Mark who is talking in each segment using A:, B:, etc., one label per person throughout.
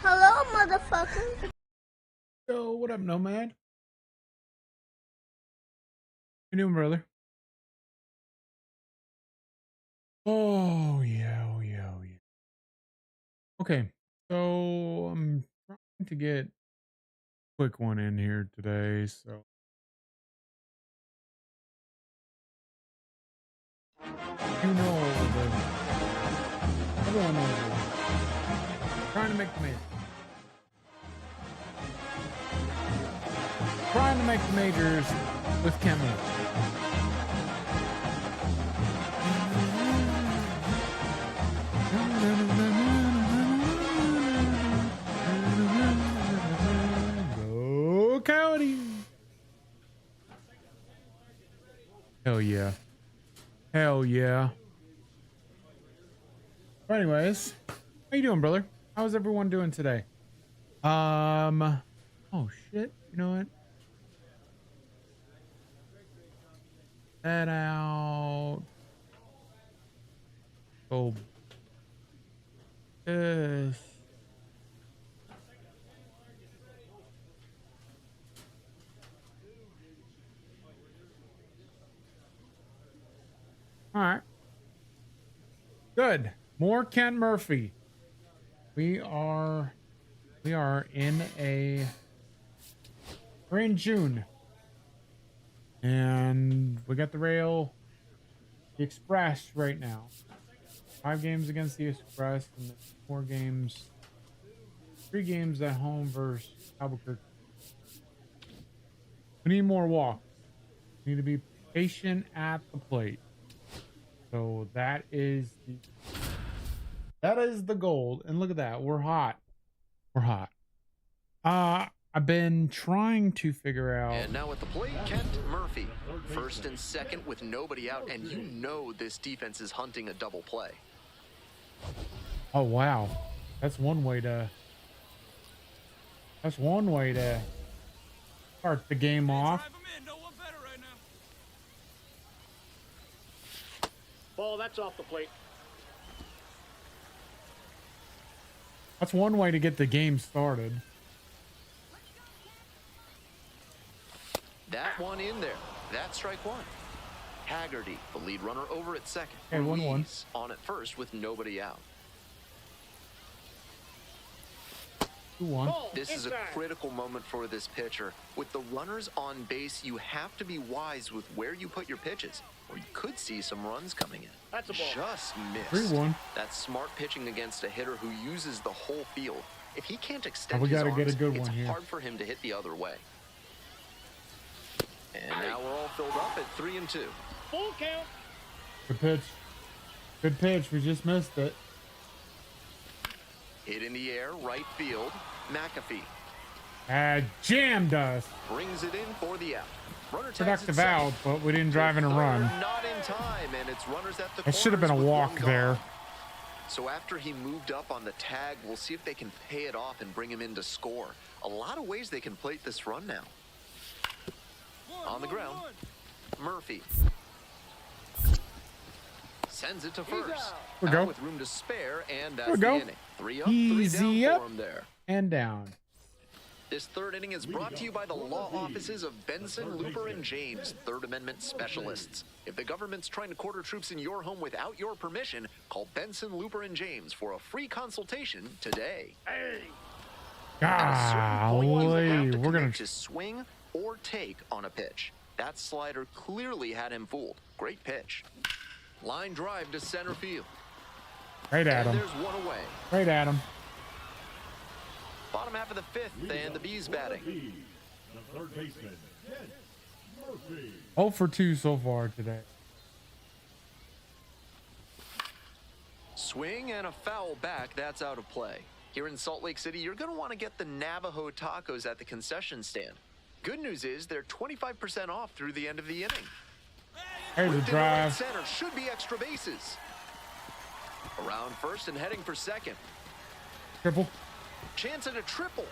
A: Hello, motherfucker.
B: Yo, what up, Nomad? How you doing, brother? Oh yeah, oh yeah, oh yeah. Okay, so I'm trying to get a quick one in here today. So you know everyone knows trying to make the major, trying to make the majors with Kemba. Go County! Hell yeah! Hell yeah! But anyways, how you doing, brother? How's everyone doing today? Oh shit! You know what? That out. Oh, this. All right. Good. More Ken Murphy. We are in a we're in June. And we got the Express right now. 5 games against the Express and then 4 games. 3 games at home versus Albuquerque. We need more walks. We need to be patient at the plate. So that is the goal. And look at that. We're hot. We're hot. I've been trying to figure out.
C: And now at the plate, Kent Murphy. First and second with nobody out, and you know this defense is hunting a double play.
B: Oh wow. That's one way to start the game off.
D: Ball, that's off the plate.
B: That's one way to get the game started.
C: That one in there. That's strike one. Haggerty, the lead runner, over at second.
B: Okay, 1-1.
C: On at first with nobody out.
B: 2-1.
C: This is a critical moment for this pitcher. With the runners on base, you have to be wise with where you put your pitches, or you could see some runs coming in.
D: That's a ball.
C: Just missed.
B: 3-1.
C: That's smart pitching against a hitter who uses the whole field. If he can't extend
B: we
C: his
B: gotta
C: arms,
B: get a good
C: it's
B: one here.
C: hard for him to hit the other way. And now we're all filled up at 3-2.
D: Full count.
B: Good pitch. Good pitch. We just missed it.
C: Hit in the air, right field. McAfee
B: Jammed us.
C: brings it in for the out. Runner tags
B: Productive
C: at
B: out,
C: second.
B: but we didn't drive in a run.
C: Not in time, and it's runners at the
B: It should have been a
C: corners with
B: walk
C: one
B: there.
C: gone. So after he moved up on the tag, we'll see if they can pay it off and bring him in to score. A lot of ways they can plate this run now. On the ground, Murphy sends it to first.
B: We
C: Out
B: go.
C: with room to spare, and
B: we
C: that's
B: go.
C: the inning. 3 up,
B: Easy
C: 3 down
B: up.
C: for him there.
B: And down.
C: This third inning is brought to you by the law offices of Benson, Looper, and James, Third Amendment specialists. If the government's trying to quarter troops in your home without your permission, call Benson, Looper, and James for a free consultation today. At a certain point, you will have
B: Golly,
C: to
B: we're gonna.
C: commit to swing or take on a pitch. That slider clearly had him fooled. Great pitch. Line drive to center field.
B: Right at
C: And
B: him.
C: there's one away.
B: Right at him.
C: Bottom half of the fifth, and the Bees batting.
E: The third baseman, Kent Murphy.
B: 0 for 2 so far today.
C: Swing and a foul back. That's out of play. Here in Salt Lake City, you're going to want to get the Navajo tacos at the concession stand. Good news is they're 25% off through the end of the inning.
B: There's a
C: Ripped into right
B: drive.
C: center, should be extra bases. Around first and heading for second.
B: Triple.
C: Chance at a triple.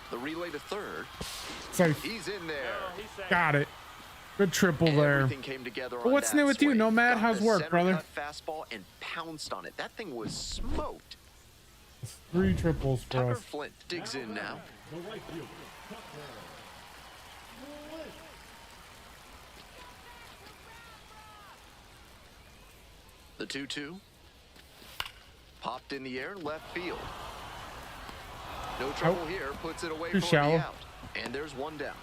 C: The relay to third.
B: Safe.
C: He's in there.
B: Got it. Good triple there.
C: Everything came together on
B: Well, what's
C: that
B: new with you,
C: swing.
B: Nomad?
C: Got
B: How's
C: the
B: work,
C: center
B: brother?
C: cut fastball and pounced on it. That thing was smoked.
B: 3 triples for
C: Tucker
B: us.
C: Flint digs in now.
E: The right fielder, Tucker Flint.
C: The 2-2. Popped in the air, left field. No trouble here, puts it away
B: Too
C: for
B: shallow.
C: the out. And there's one down.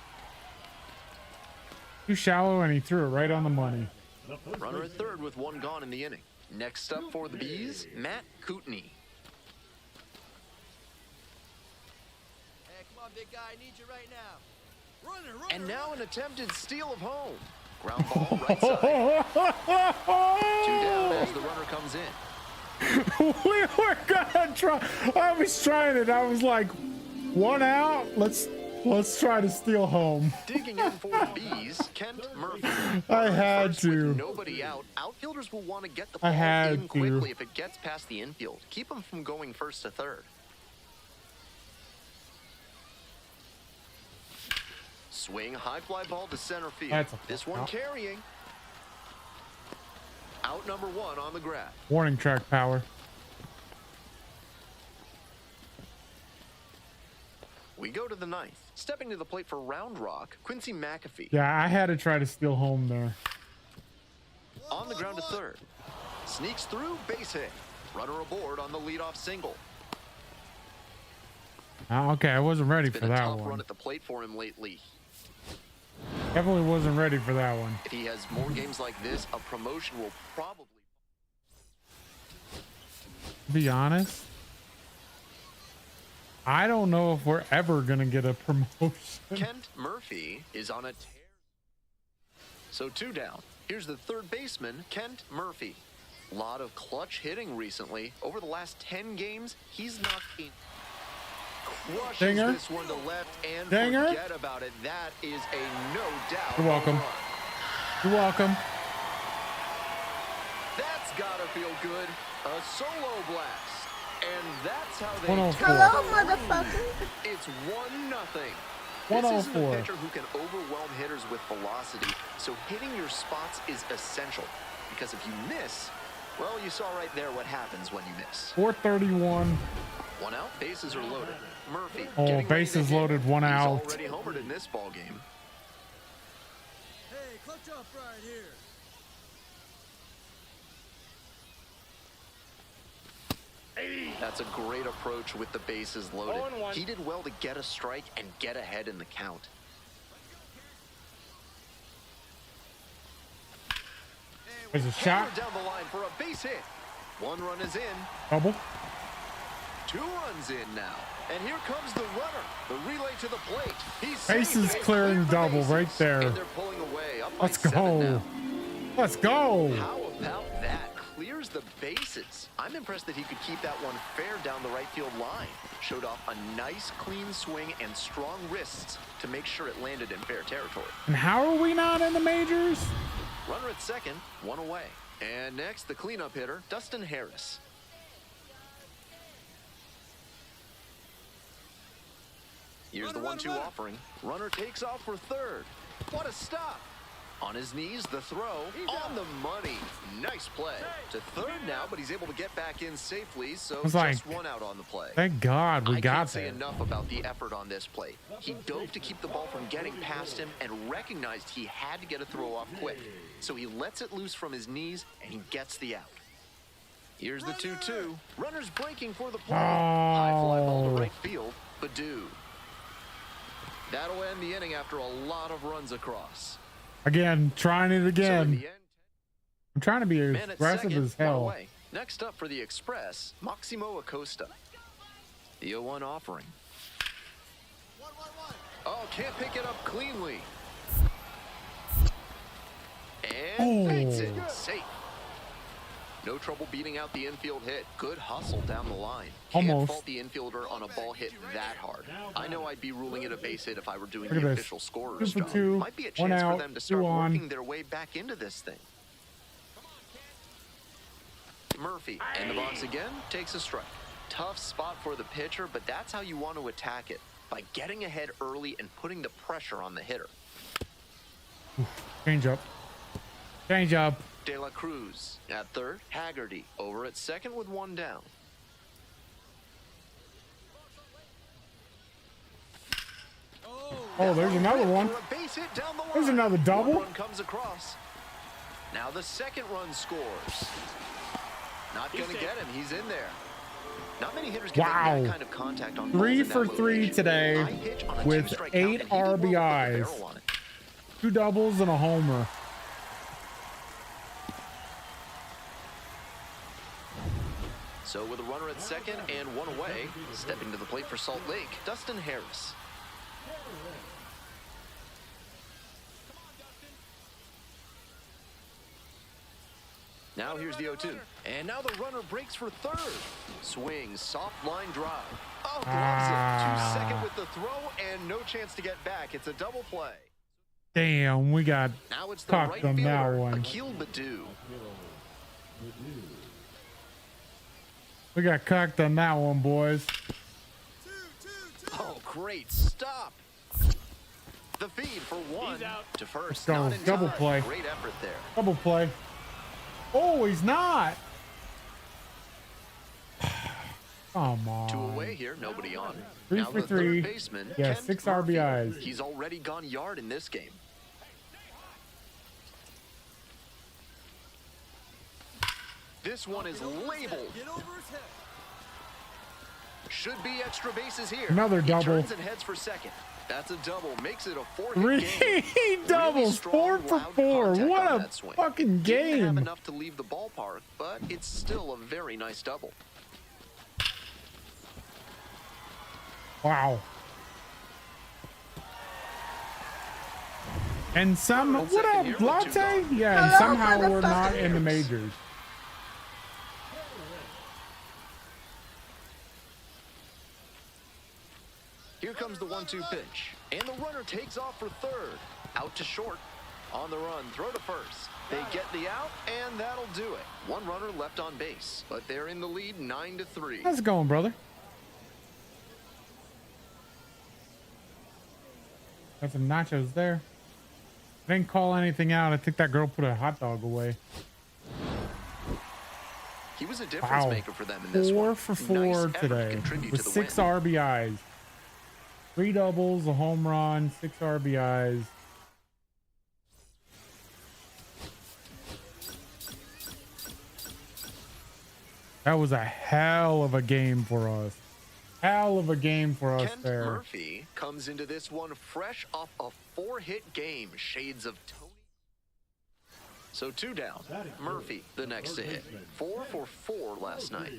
B: Too shallow, and he threw it right on the money.
C: Runner at third with one gone in the inning. Next up for the Bees, Matt Kootenai.
F: Hey, come on, big guy. I need you right now. Runner.
C: And now an attempted steal of home. Ground ball right side. Two down as the runner comes in.
B: We were gonna try. I was trying it. I was like, 1 out. Let's try to steal home.
C: Digging in for the Bees, Kent Murphy.
B: I had
C: First with
B: to.
C: nobody out. Outfielders will want to get the
B: I
C: ball
B: had
C: in
B: to.
C: quickly if it gets past the infield. Keep them from going first to third. Swing, high fly ball to center field.
B: That's a
C: This
B: foul.
C: one carrying. Out number one on the grab.
B: Warning track power.
C: We go to the ninth. Stepping to the plate for Round Rock, Quincy McAfee.
B: Yeah, I had to try to steal home there.
C: On the ground to third. Sneaks through, base hit. Runner aboard on the leadoff single.
B: Okay, I wasn't ready
C: It's
B: for
C: been a
B: that
C: tough run
B: one.
C: at the plate for him lately.
B: Definitely wasn't ready for that one.
C: If he has more games like this, a promotion will probably...
B: To be honest, I don't know if we're ever gonna get a promotion.
C: Kent Murphy is on a tear. So two down. Here's the third baseman, Kent Murphy. Lot of clutch hitting recently. Over the last 10 games, he's knocked in. Crushes
B: Dinger.
C: this one to left and
B: Dinger.
C: forget about it. That is a no doubt.
B: You're welcome.
C: home run.
B: You're welcome.
C: That's gotta feel good. A solo blast. And that's how they
B: 104.
A: Hello, motherfucker.
C: It's 1-0.
B: 104.
C: This isn't a pitcher who can overwhelm hitters with velocity, so hitting your spots is essential. Because if you miss, well, you saw right there what happens when you miss.
B: 431.
C: One out, bases are loaded. Murphy.
B: Oh,
C: getting ready to
B: bases
C: hit.
B: loaded, one
C: He's
B: out.
C: already homered in this ball game.
F: Hey, clutch up right here.
C: That's a great approach with the bases loaded.
D: 0-1.
C: He did well to get a strike and get ahead in the count.
B: There's a shot.
C: Hammered down the line for a base hit. One run is in.
B: Double.
C: 2 runs in now. And here comes the runner. The relay to the plate. He's
B: Bases
C: safe.
B: clearing
C: Clear the
B: double
C: bases.
B: right there.
C: And they're pulling away. Up by
B: Let's
C: 7
B: go.
C: now.
B: Let's go.
C: How about that? Clears the bases. I'm impressed that he could keep that one fair down the right field line. Showed off a nice clean swing and strong wrists to make sure it landed in fair territory.
B: And how are we not in the majors?
C: Runner at second, one away. And next, the cleanup hitter, Dustin Harris. Here's the 1-2 offering. Runner takes off for third. What a stop. On his knees, the throw on the money. Nice play. To third now, but he's able to get back in safely, so
B: was
C: just
B: like,
C: one out on the play.
B: Thank God we
C: I
B: got
C: can't say
B: there.
C: enough about the effort on this play. He dove to keep the ball from getting past him and recognized he had to get a throw off quick. So he lets it loose from his knees and he gets the out. Here's the 2-2. Runner's breaking for the play. High fly ball to right field. Badu. That'll end the inning after a lot of runs across.
B: Again, trying it
C: So in
B: again.
C: the end,
B: I'm trying to be as
C: man at
B: aggressive
C: second,
B: as
C: one
B: hell.
C: away. Next up for the Express, Maximo Acosta. The 0-1 offering.
F: 1-1-1.
C: Oh, can't pick it up cleanly. And
B: Oh.
C: beats it. Safe. No trouble beating out the infield hit. Good hustle down the line. Can't
B: Almost.
C: fault the infielder on a ball hit that hard. I know I'd be ruling it a base hit if I were doing
B: Look
C: the
B: at this.
C: official scorer's
B: 2 for
C: job.
B: 2,
C: Might be a
B: 1
C: chance
B: out,
C: for them to start
B: 2 on.
C: working their way back into this thing. Murphy in the box again, takes a strike. Tough spot for the pitcher, but that's how you want to attack it, by getting ahead early and putting the pressure on the hitter.
B: Change up. Change up.
C: De La Cruz at third. Haggerty over at second with one down.
B: Oh, there's another one.
C: For a base hit down the line.
B: There's another double.
C: One run comes across. Now the second run scores. Not going to get him. He's in there. Not many hitters can
B: Wow.
C: make that kind of contact on
B: 3
C: balls in
B: for
C: that
B: 3
C: location.
B: today
C: High pitch on a
B: with
C: two-strike
B: 8
C: count, and he did well to put the
B: RBIs.
C: barrel on it.
B: 2 doubles and a homer.
C: So with a runner at second and one away, stepping to the plate for Salt Lake, Dustin Harris. Now here's the 0-2. And now the runner breaks for third. Swings, soft line drive. Oh, gloves it. 2 second with the throw and no chance to get back. It's a double play.
B: Damn, we got
C: Now it's the
B: cocked
C: right
B: on that
C: fielder,
B: one.
C: Akil Baddoo.
B: We got cocked on that one, boys.
C: Oh, great stop. The feed for one.
D: He's out.
C: To first.
B: go.
C: Not in
B: Double
C: time.
B: play.
C: Great effort there.
B: Double play. Oh, he's not. Come on.
C: 2 away here, nobody on.
B: 3
C: now
B: for
C: the
B: 3.
C: third baseman,
B: Yeah,
C: Kent
B: 6
C: Murphy.
B: RBIs.
C: He's already gone yard in this game. This one is labeled.
F: Get over his head.
C: Should be extra bases here.
B: Another
C: He
B: double.
C: turns and heads for second. That's a double. Makes it a 4-hit
B: 3
C: game. Really
B: doubles.
C: strong,
B: 4 for
C: loud
B: 4.
C: contact
B: What
C: on
B: a
C: that swing.
B: fucking
C: Didn't have
B: game.
C: enough to leave the ballpark, but it's still a very nice double.
B: Wow. And some,
C: Well,
B: what
C: second
B: up,
C: here with 2
B: Latte?
C: gone.
B: Yeah, and
A: Hello,
B: somehow we're not in the
A: motherfuckers.
B: majors.
C: Here comes the 1-2 pitch. And the runner takes off for third. Out to short. On the run, throw to first. They get the out, and that'll do it. One runner left on base, but they're in the lead 9-3.
B: How's it going, brother? Got some nachos there. I didn't call anything out. I think that girl put a hot dog away.
C: He was a difference
B: Wow.
C: maker for them in this
B: 4
C: one.
B: for
C: Nice
B: 4
C: effort to
B: today
C: contribute
B: with
C: to the
B: 6
C: win.
B: RBIs. 3 doubles, a home run, 6 RBIs. That was a hell of a game for us. Hell of a game for us
C: Kent
B: there.
C: Murphy comes into this one fresh off a 4-hit game. Shades of Tony. So 2 down. Murphy, the next to hit. 4 for 4 last night.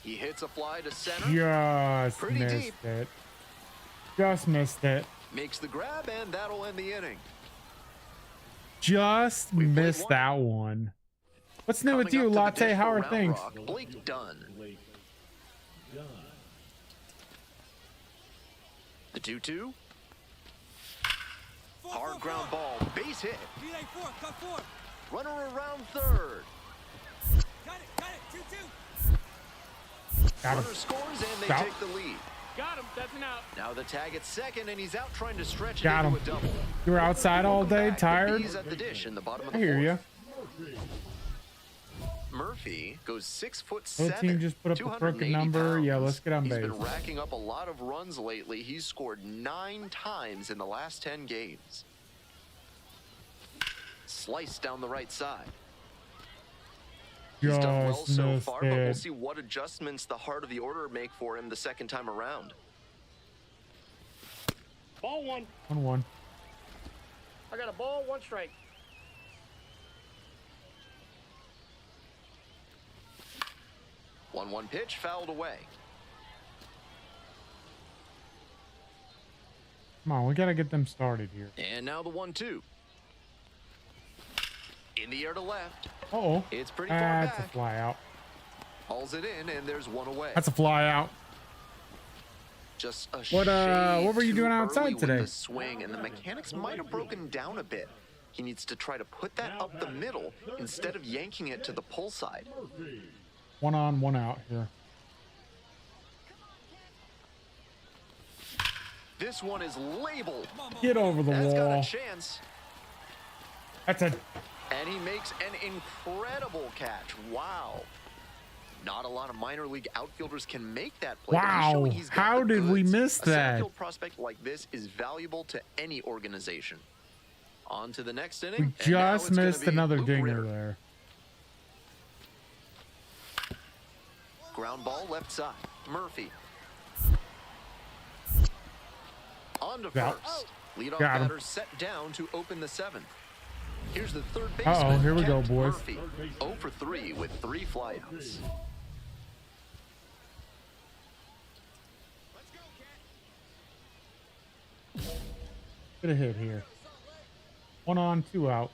C: He hits a fly to center.
B: Just
C: Pretty
B: missed
C: deep.
B: it. Just missed it.
C: Makes the grab, and that'll end the inning.
B: Just
C: We played
B: missed
C: one.
B: that one. What's new with
C: Coming
B: you,
C: up to the
B: Latte?
C: dish
B: How
C: for
B: are
C: Round
B: things?
C: Rock, Blake Dunn.
E: Blake Dunn.
C: The 2-2. Hard ground ball. Base hit. Runner around third.
B: Got him.
C: Runner scores, and they
B: Stop.
C: take the lead.
D: Got him. That's an out.
C: Now the tag at second, and he's out trying to stretch
B: Got
C: it into
B: him.
C: a double.
B: You were outside all
C: Welcome
B: day,
C: back. The
B: tired?
C: Bees at the dish in the bottom of
B: I
C: the
B: hear you.
C: fourth. Murphy goes 6'7".
B: Little team just put up a
C: 280
B: crooked number. Yeah,
C: pounds.
B: let's get on
C: He's
B: base.
C: been racking up a lot of runs lately. He's scored 9 times in the last 10 games. Sliced down the right side. He's done well
B: Just
C: so
B: missed
C: far, but we'll
B: it.
C: see what adjustments the heart of the order make for him the second time around.
D: Ball one.
B: 1-1.
D: I got a ball, one strike.
C: 1-1 pitch fouled away.
B: Come on, we gotta get them started here.
C: And now the 1-2. In the air to left.
B: Uh-oh.
C: It's pretty far
B: That's a
C: back.
B: fly out.
C: Hauls it in, and there's one away.
B: That's a fly out.
C: Just a
B: What were you
C: shade
B: doing
C: too
B: outside
C: early with
B: today?
C: the swing, and the mechanics might have broken down a bit. He needs to try to put that up the middle instead of yanking it to the pull side.
B: 1 on, 1 out here.
C: This one is labeled.
B: Get over the
C: That's got
B: wall.
C: a chance.
B: That's a...
C: And he makes an incredible catch. Wow. Not a lot of minor league outfielders can make that play. but he's
B: Wow.
C: showing he's got
B: How
C: the
B: did we
C: goods.
B: miss
C: A
B: that?
C: center field prospect like this is valuable to any organization. On to the next inning.
B: We
C: and now
B: just
C: it's gonna
B: missed
C: be
B: another
C: Luke
B: dinger
C: Ritter.
B: there.
C: Ground ball left side. Murphy. On to
B: Got-
C: first. Leadoff
B: Got him.
C: batter set down to open the 7th. Here's the third
B: Uh-oh,
C: baseman.
B: here we go,
C: Kent
B: boys.
C: Murphy. 0 for 3 with 3 flyouts.
B: Get a hit here. 1 on, 2 out.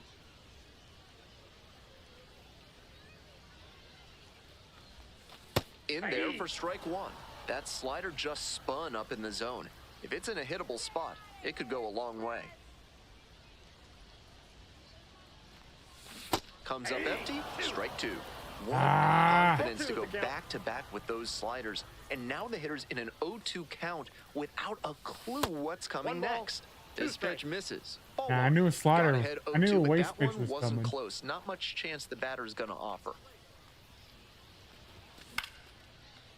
C: In there for strike 1. That slider just spun up in the zone. If it's in a hittable spot, it could go a long way. Comes up empty, strike 2. What confidence to go back-to-back with those sliders. And now the hitter's in an 0-2 count without a clue what's coming
D: One ball,
C: next.
D: two
C: This pitch
D: strikes.
C: misses. Ball
B: Yeah, I
C: one.
B: knew a slider-
C: Got ahead
B: I knew a
C: 0-2, but
B: waste
C: that
B: pitch
C: one
B: was
C: wasn't
B: coming.
C: close. Not much chance the batter's gonna offer.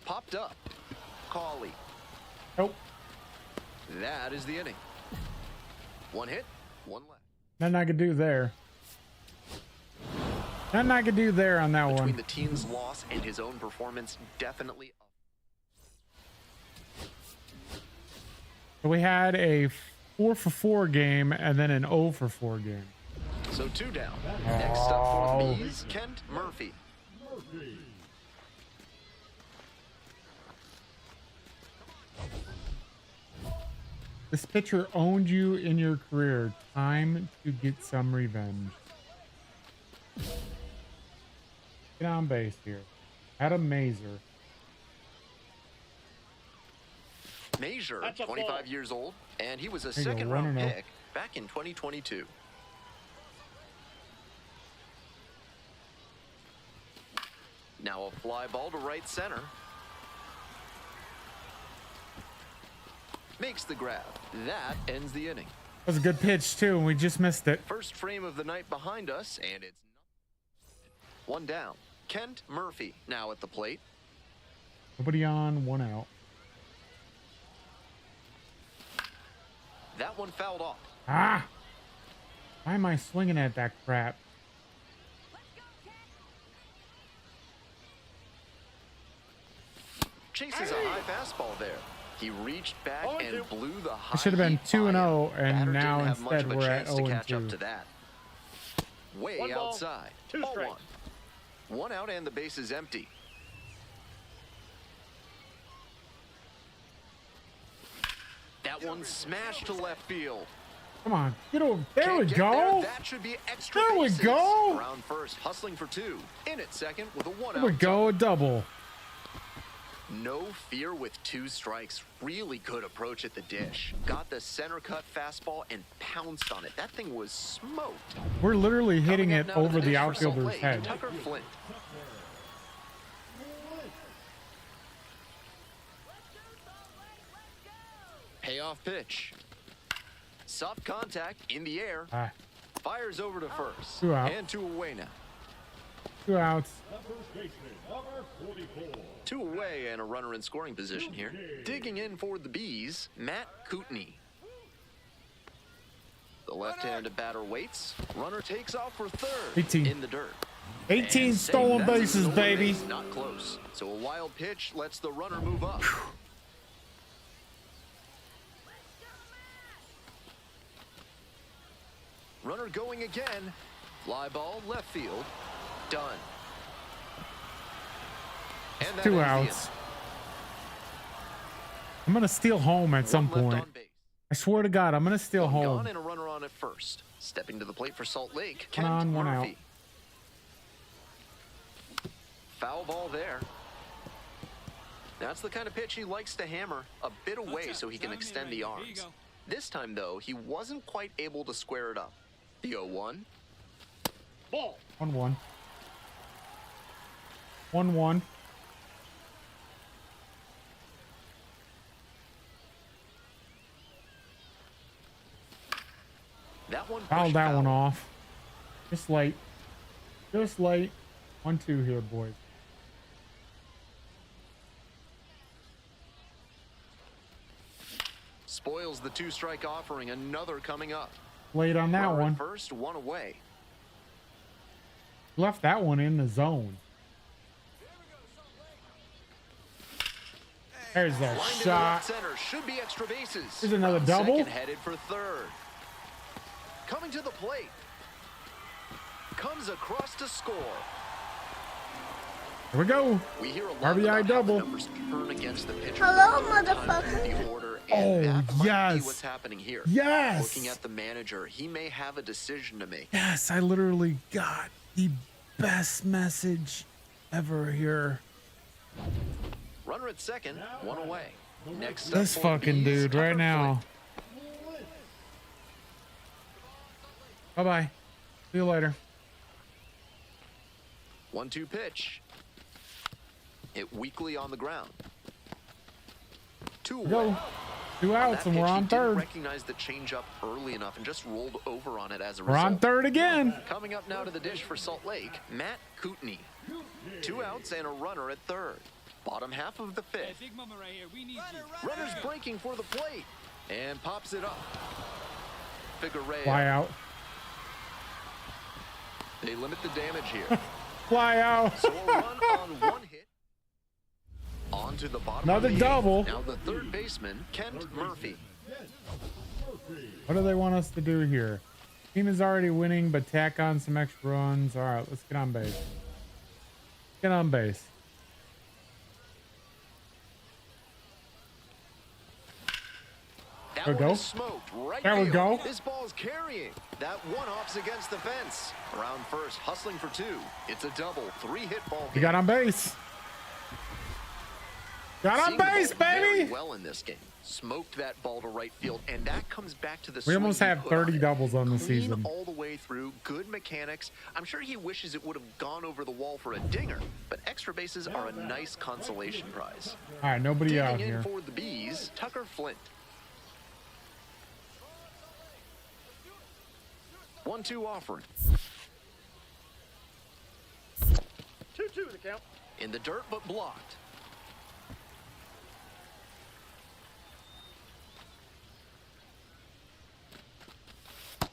C: Popped up. Cawley.
B: Nope.
C: That is the inning. 1 hit, 1 left.
B: Nothing I could do there. Nothing I could do there on that
C: Between
B: one.
C: the team's loss and his own performance, definitely.
B: So we had a 4 for 4 game and then an 0 for 4 game.
C: So 2 down. Next up for
B: Oh.
C: the Bees, Kent Murphy.
B: This pitcher owned you in your career. Time to get some revenge. Get on base here. Adam Mazer.
C: Major,
D: That's a
C: 25
D: ball.
C: years old, and he was a
B: There you go,
C: second-round
B: 1-0.
C: pick back in 2022. Now a fly ball to right center. Makes the grab. That ends the inning.
B: That was a good pitch too, and we just missed it.
C: First frame of the night behind us, and it's 1 down. Kent Murphy now at the plate.
B: Nobody on, 1 out.
C: That one fouled off.
B: Ah! Why am I swinging at that crap?
C: Chases a high fastball there. He reached back
D: Oh,
C: and
D: two.
C: blew the high.
B: should have been
C: heat
B: 2-0,
C: by him.
B: and
C: Batter
B: now
C: didn't have much
B: instead
C: of a
B: we're at
C: chance to catch
B: 0-2.
C: up to that. Way
D: One ball,
C: outside.
D: two
C: Ball
D: strikes.
C: 1 out and the base is empty. That one smashed to left field.
B: Come on, get over. There
C: Can't
B: we
C: get
B: go.
C: there. That should be extra
B: There we
C: bases.
B: go.
C: Around first, hustling for 2. In at second with a 1
B: There
C: out.
B: we go, a double.
C: No fear with 2 strikes. Really good approach at the dish. Got the center cut fastball and pounced on it. That thing was smoked.
B: We're literally hitting
C: Coming
B: it
C: up now to
B: over the
C: dish for Salt
B: outfielder's
C: Lake,
B: head.
C: Tucker Flint. Payoff pitch. Soft contact in the air.
B: Ah,
C: Fires over to first.
B: 2 out.
C: And 2 away now.
B: 2 outs.
C: 2 away and a runner in scoring position here. Digging in for the Bees, Matt Kootenai. The left-handed batter waits. Runner takes off for third.
B: 18.
C: In the dirt.
B: 18
C: And
B: stolen
C: save. That's a
B: bases,
C: stolen
B: baby.
C: base, not close. So a wild pitch lets the runner move up. Runner going again. Fly ball left field. Done. And that
B: Two
C: ends the
B: outs.
C: inning.
B: I'm gonna steal home at some
C: One left
B: point.
C: on base.
B: I swear to God, I'm gonna steal
C: One
B: home.
C: gone and a runner on at first. Stepping to the plate for Salt Lake,
B: One
C: Kent
B: on, one out.
C: Murphy. Foul ball there. That's the kind of pitch he likes to hammer a bit away so he can extend the arms. This time, though, he wasn't quite able to square it up. The 0-1.
D: Ball.
B: 1-1. 1-1.
C: That one
B: Fouled
C: pushed
B: that one
C: foul.
B: off. Just late. Just late. 1-2 here, boys.
C: Spoils the two-strike offering. Another coming up.
B: Late on that
C: Runner at
B: one.
C: First, one away.
B: Left that one in the zone. There's that
C: Lined into
B: shot.
C: left center. Should be extra bases.
B: There's another
C: From
B: double.
C: Second, headed for third. Coming to the plate. Comes across to score.
B: Here we go.
C: We hear a lot
B: RBI
C: about how the
B: double.
C: numbers turn against the pitcher.
A: Hello,
C: Sometimes
A: motherfucker.
C: in the order,
B: Oh,
C: and that might be
B: yes.
C: what's happening here.
B: Yes.
C: Looking at the manager, he may have a decision to make.
B: Yes, I literally got the best message ever here.
C: Runner at second, one away. Next up
B: This
C: for
B: fucking
C: Bees,
B: dude
C: Tucker
B: right now. Bye-bye. See you later.
C: Flint. 1-2 pitch. Hit weakly on the ground. Two away.
B: Go. 2
C: On
B: outs
C: that
B: and we're
C: pitch, he
B: on
C: didn't
B: third.
C: recognize the changeup early enough and just rolled over on it as a
B: We're
C: result.
B: on third again.
C: Coming up now to the dish for Salt Lake, Matt Kootenai. 2 outs and a runner at third. Bottom half of the fifth.
G: Big Mama right here. We need you.
C: Runner's breaking for the plate and pops it up. Figueroa.
B: Fly out.
C: They limit the damage here.
B: Fly out.
C: So a run on one hit. On to the bottom.
B: Another
C: of the
B: double.
C: eighth. Now the third baseman, Kent Murphy.
B: What do they want us to do here? Team is already winning, but tack on some extra runs. All right, let's get on base. Get on base.
C: That
B: There we
C: one
B: go.
C: is smoked right
B: There we
C: field.
B: go.
C: This ball's carrying. That one hops against the fence. Around first, hustling for 2. It's a double. 3-hit ball.
B: We got on base. Got on
C: Seeing the
B: base,
C: ball very
B: baby.
C: well in this game. Smoked that ball to right field, and that comes back to the
B: We
C: swing
B: almost
C: he
B: have
C: put
B: 30
C: on it.
B: doubles on the
C: Clean
B: season.
C: all the way through, good mechanics. I'm sure he wishes it would have gone over the wall for a dinger, but extra bases are a nice consolation prize.
B: All right, nobody out
C: Digging in
B: here.
C: for the Bees, Tucker Flint. 1-2 offering.
D: 2-2 the count.
C: In the dirt, but blocked.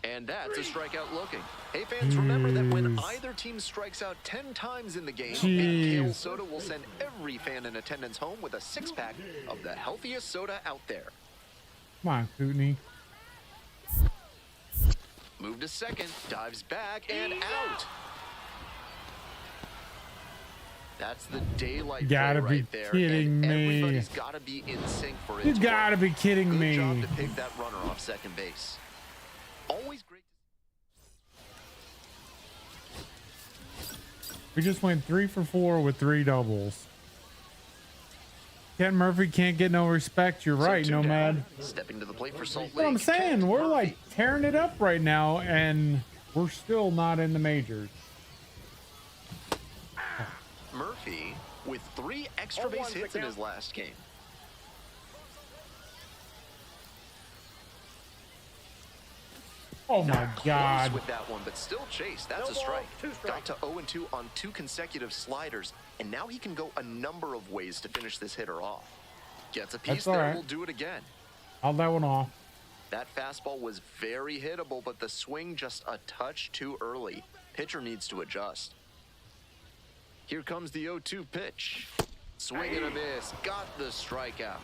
C: And that's a strikeout looking. Hey fans, remember that when
B: Jeez.
C: either team strikes out 10 times in the game,
B: Jeez.
C: Kale Soda will send every fan in attendance home with a 6-pack of the healthiest soda out there.
B: Come on, Kootenai.
C: Move to second, dives back and out. That's the daylight
B: Gotta
C: play
B: be
C: right there.
B: kidding
C: and
B: me.
C: Everybody's got to be in sync for it.
B: You
C: to
B: gotta
C: work.
B: be kidding
C: Good
B: me.
C: job to pick that runner off second base. Always great.
B: We just went 3 for 4 with 3 doubles. Kent Murphy can't get no respect. You're right,
C: So 2
B: Nomad.
C: down, stepping to the plate for Salt Lake.
B: What I'm saying,
C: Kent
B: we're
C: Murphy.
B: like tearing it up right now, and we're still not in the majors.
C: Murphy with 3 extra
D: 0-1
C: base
D: the
C: hits in
D: count.
C: his last game.
B: Oh my
C: Close
B: God.
C: with that one, but still chase. That's a
D: No ball,
C: strike.
D: 2
C: Got
D: strikes.
C: to 0-2 on 2 consecutive sliders, and now he can go a number of ways to finish this hitter off. Gets a piece
B: That's all
C: there,
B: right.
C: will do it again.
B: Held that one off.
C: That fastball was very hittable, but the swing just a touch too early. Pitcher needs to adjust. Here comes the 0-2 pitch. Swing and a miss. Got the strikeout.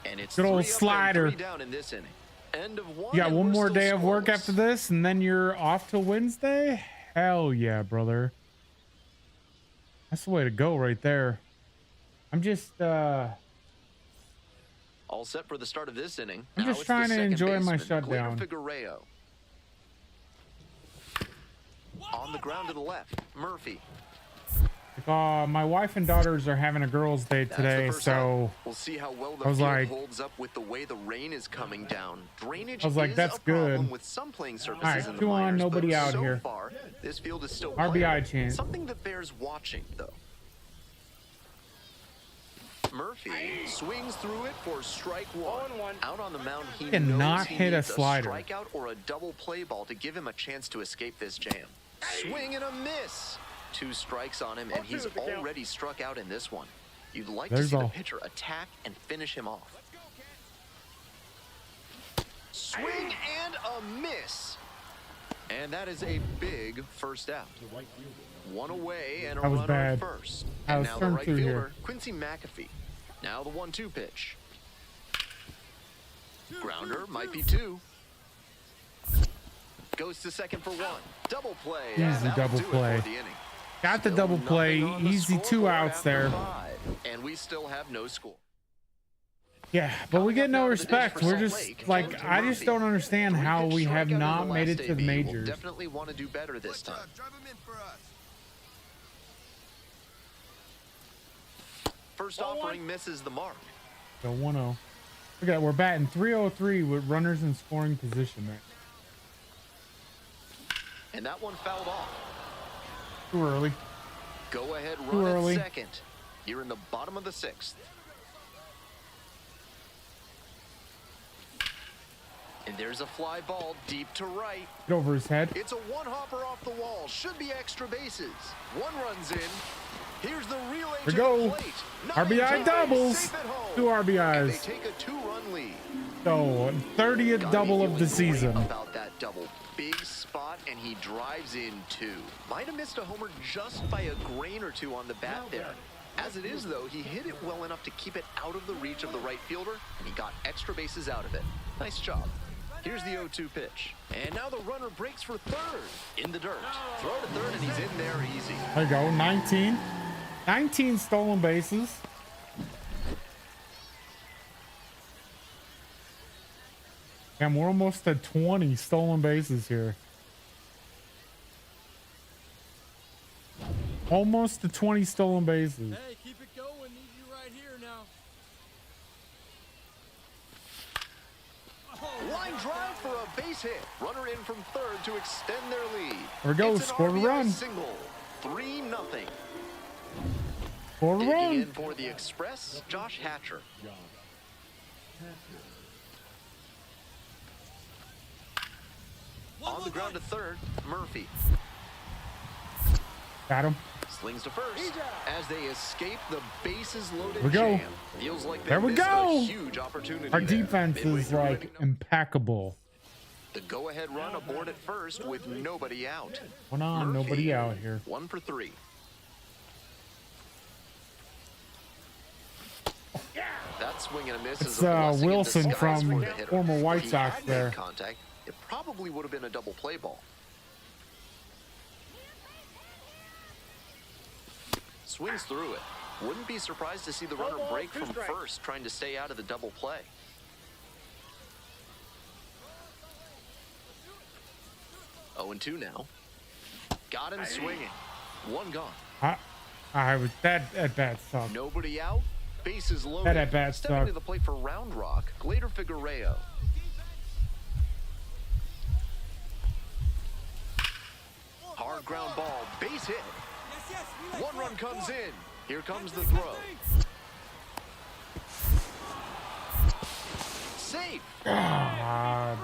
C: And it's
B: Good
C: 3
B: old
C: up and
B: slider.
C: 3 down in this inning. End of one.
B: You got
C: and
B: one
C: we're
B: more
C: still
B: day of work
C: scoreless.
B: after this, and then you're off till Wednesday? Hell yeah, brother. That's the way to go right there. I'm just
C: All set for the start of this inning.
B: I'm
C: Now
B: just
C: it's the
B: trying to
C: second
B: enjoy my
C: baseman,
B: shutdown.
C: Glader Figueroa. On the ground to the left, Murphy.
B: my wife and daughters are having a girls' day
C: That's the
B: today,
C: first
B: so
C: out. We'll see how well the
B: I was
C: field
B: like-
C: holds up with the way the rain is coming down. Drainage
B: I was like,
C: is
B: that's
C: a problem
B: good.
C: with some playing surfaces
B: All right,
C: in the
B: 2 on,
C: minors,
B: nobody
C: but
B: out
C: so
B: here.
C: far, this field is still
B: RBI
C: playable.
B: chance.
C: Something that bears watching, though. Murphy swings through it for strike one.
D: 0-1.
C: Out on the mound, he
B: Cannot
C: knows he
B: hit a
C: needs
B: slider.
C: strikeout or a double play ball to give him a chance to escape this jam. Swing and a miss. 2 strikes on him, and
D: 0-2
C: he's
D: the count.
C: already struck out in this one. You'd like
B: There's
C: to see
B: all.
C: the pitcher attack and finish him off. Swing and a miss. And that is a big first out. One away and a
B: That was
C: runner
B: bad.
C: at first.
B: I
C: And
B: was
C: now the
B: turned
C: right
B: through here.
C: fielder, Quincy McAfee. Now the 1-2 pitch. Grounder might be 2. Goes to second for 1. Double play. and
B: Easy
C: that will
B: double
C: do it
B: play.
C: for the inning.
B: got the
C: Still
B: double play.
C: nothing on the
B: Easy 2
C: scoreboard
B: outs
C: after
B: there.
C: 5, and we still have no score.
B: Yeah, but we get no
C: Coming up now to the dish
B: respect.
C: for
B: We're
C: Salt
B: just
C: Lake,
B: like,
C: Kenton
B: I just
C: Murphy.
B: don't understand how
C: 3-pitch
B: we have
C: strikeout in
B: not
C: the
B: made
C: last
B: it to the
C: AB. We'll
B: majors.
C: definitely want to do better this time.
F: Drive him in for us.
C: First offering misses the mark.
B: So 1-0. Look at that. We're batting 303 with runners in scoring position there.
C: And that one fouled off.
B: Too early.
C: Go ahead
B: Too
C: run
B: early.
C: at second. You're in the bottom of the 6th. And there's a fly ball deep to right.
B: Get over his head.
C: It's a one-hopper off the wall. Should be extra bases. One runs in. Here's the relay
B: We
C: to
B: go.
C: the plate. Not in
B: RBI
C: time.
B: doubles.
C: Safe at home.
B: 2
C: And they
B: RBIs.
C: take a 2-run lead.
B: So 30th
C: Gotta
B: double
C: be
B: of the
C: feeling great
B: season.
C: About that double. Big spot, and he drives in 2. Might have missed a homer just by a grain or 2 on the bat there. As it is, though, he hit it well enough to keep it out of the reach of the right fielder, and he got extra bases out of it. Nice job. Here's the 0-2 pitch. And now the runner breaks for third. In the dirt. Throw to third, and he's in there easy.
B: There you go. 19. 19 stolen bases. And we're almost at 20 stolen bases here. Almost to 20 stolen bases.
F: Hey, keep it going. Need you right here now.
C: Line drive for a base hit. Runner in from third to extend their lead.
B: There we go.
C: It's an
B: Scored a
C: RBI
B: run.
C: single. 3-0.
B: Scored a
C: Digging
B: run.
C: in for the Express, Josh Hatcher. On the ground to third, Murphy.
B: Got him.
C: Slings to first as they escape the bases loaded
B: Here we go.
C: jam. Feels like they
B: There we
C: missed
B: go.
C: a huge opportunity
B: Our
C: there.
B: defense
C: Midway
B: is
C: through
B: like
C: inning,
B: impeccable.
C: the go-ahead run aboard at first with nobody out.
B: One on,
C: Murphy,
B: nobody out here.
C: 1 for 3. That swing and a miss is
B: It's
C: a blessing in
B: Wilson
C: disguise
B: from
C: for the hitter.
B: former White
C: If he
B: Sox
C: had
B: there.
C: made contact, it probably would have been a double play ball. Swings through it. Wouldn't be surprised to see the runner break from first, trying to stay out of the double play. Oh, and 2 now. Got him swinging. 1 gone.
B: I was that at bat sucked.
C: Nobody out. Bases loaded.
B: That at-bat
C: Stepping
B: sucked.
C: to the plate for Round Rock, Glader Figueroa. Hard ground ball, base hit. 1 run comes in. Here comes the throw. Safe.
B: God.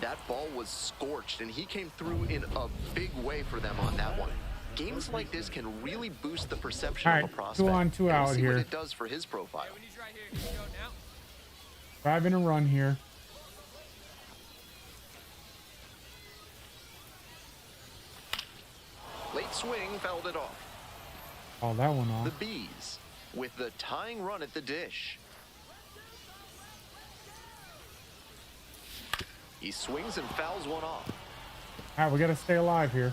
C: That ball was scorched, and he came through in a big way for them on that one. Games like this can really boost the perception
B: All
C: of
B: right,
C: a prospect.
B: 2 on, 2
C: And we'll
B: out
C: see
B: here.
C: what it does for his profile.
B: Driving a run here.
C: Late swing fouled it off.
B: Oh, that one
C: The
B: off.
C: Bees with the tying run at the dish. He swings and fouls one off.
B: All right, we got to stay alive here.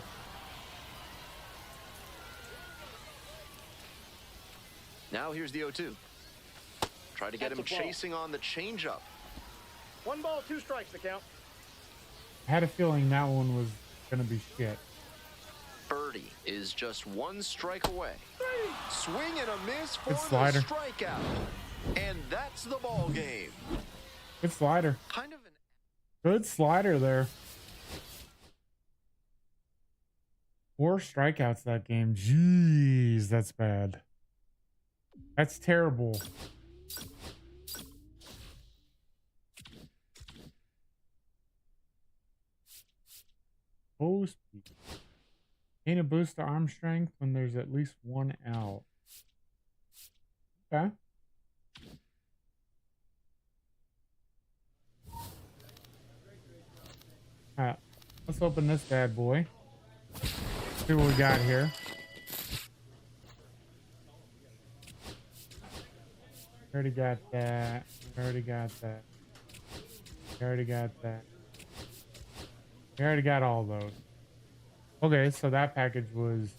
C: Now here's the 0-2. Try to get him
D: That's a ball.
C: chasing on the changeup.
D: 1 ball, 2 strikes the count.
B: I had a feeling that one was going to be shit.
C: Birdie is just 1 strike away. Swing and a miss for
B: Good
C: the
B: slider.
C: strikeout. And that's the ball game.
B: Good slider.
C: Kind of an
B: Good slider there. 4 strikeouts that game. Jeez, that's bad. That's terrible. Oh, speed. Gain a boost to arm strength when there's at least 1 out. Okay. Alright, let's open this bad boy. See what we got here. Already got that. Already got that. Already got that. We already got all those. Okay, so that package was...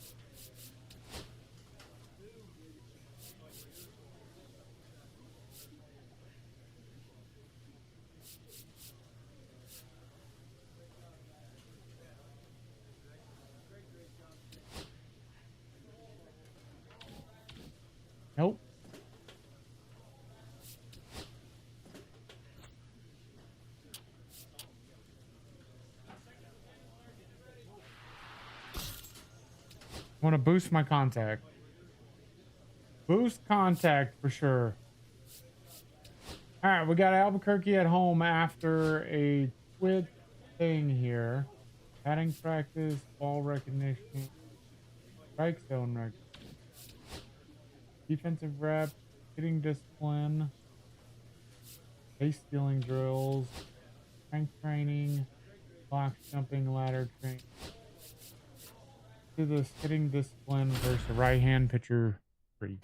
B: Nope. Want to boost my contact. Boost contact for sure. All right, we got Albuquerque at home after a quit thing here. Batting practice, ball recognition, strike zone recognition, defensive rep, hitting discipline, base stealing drills, strength training, box jumping, ladder training. To this hitting discipline versus a right-hand pitcher 3.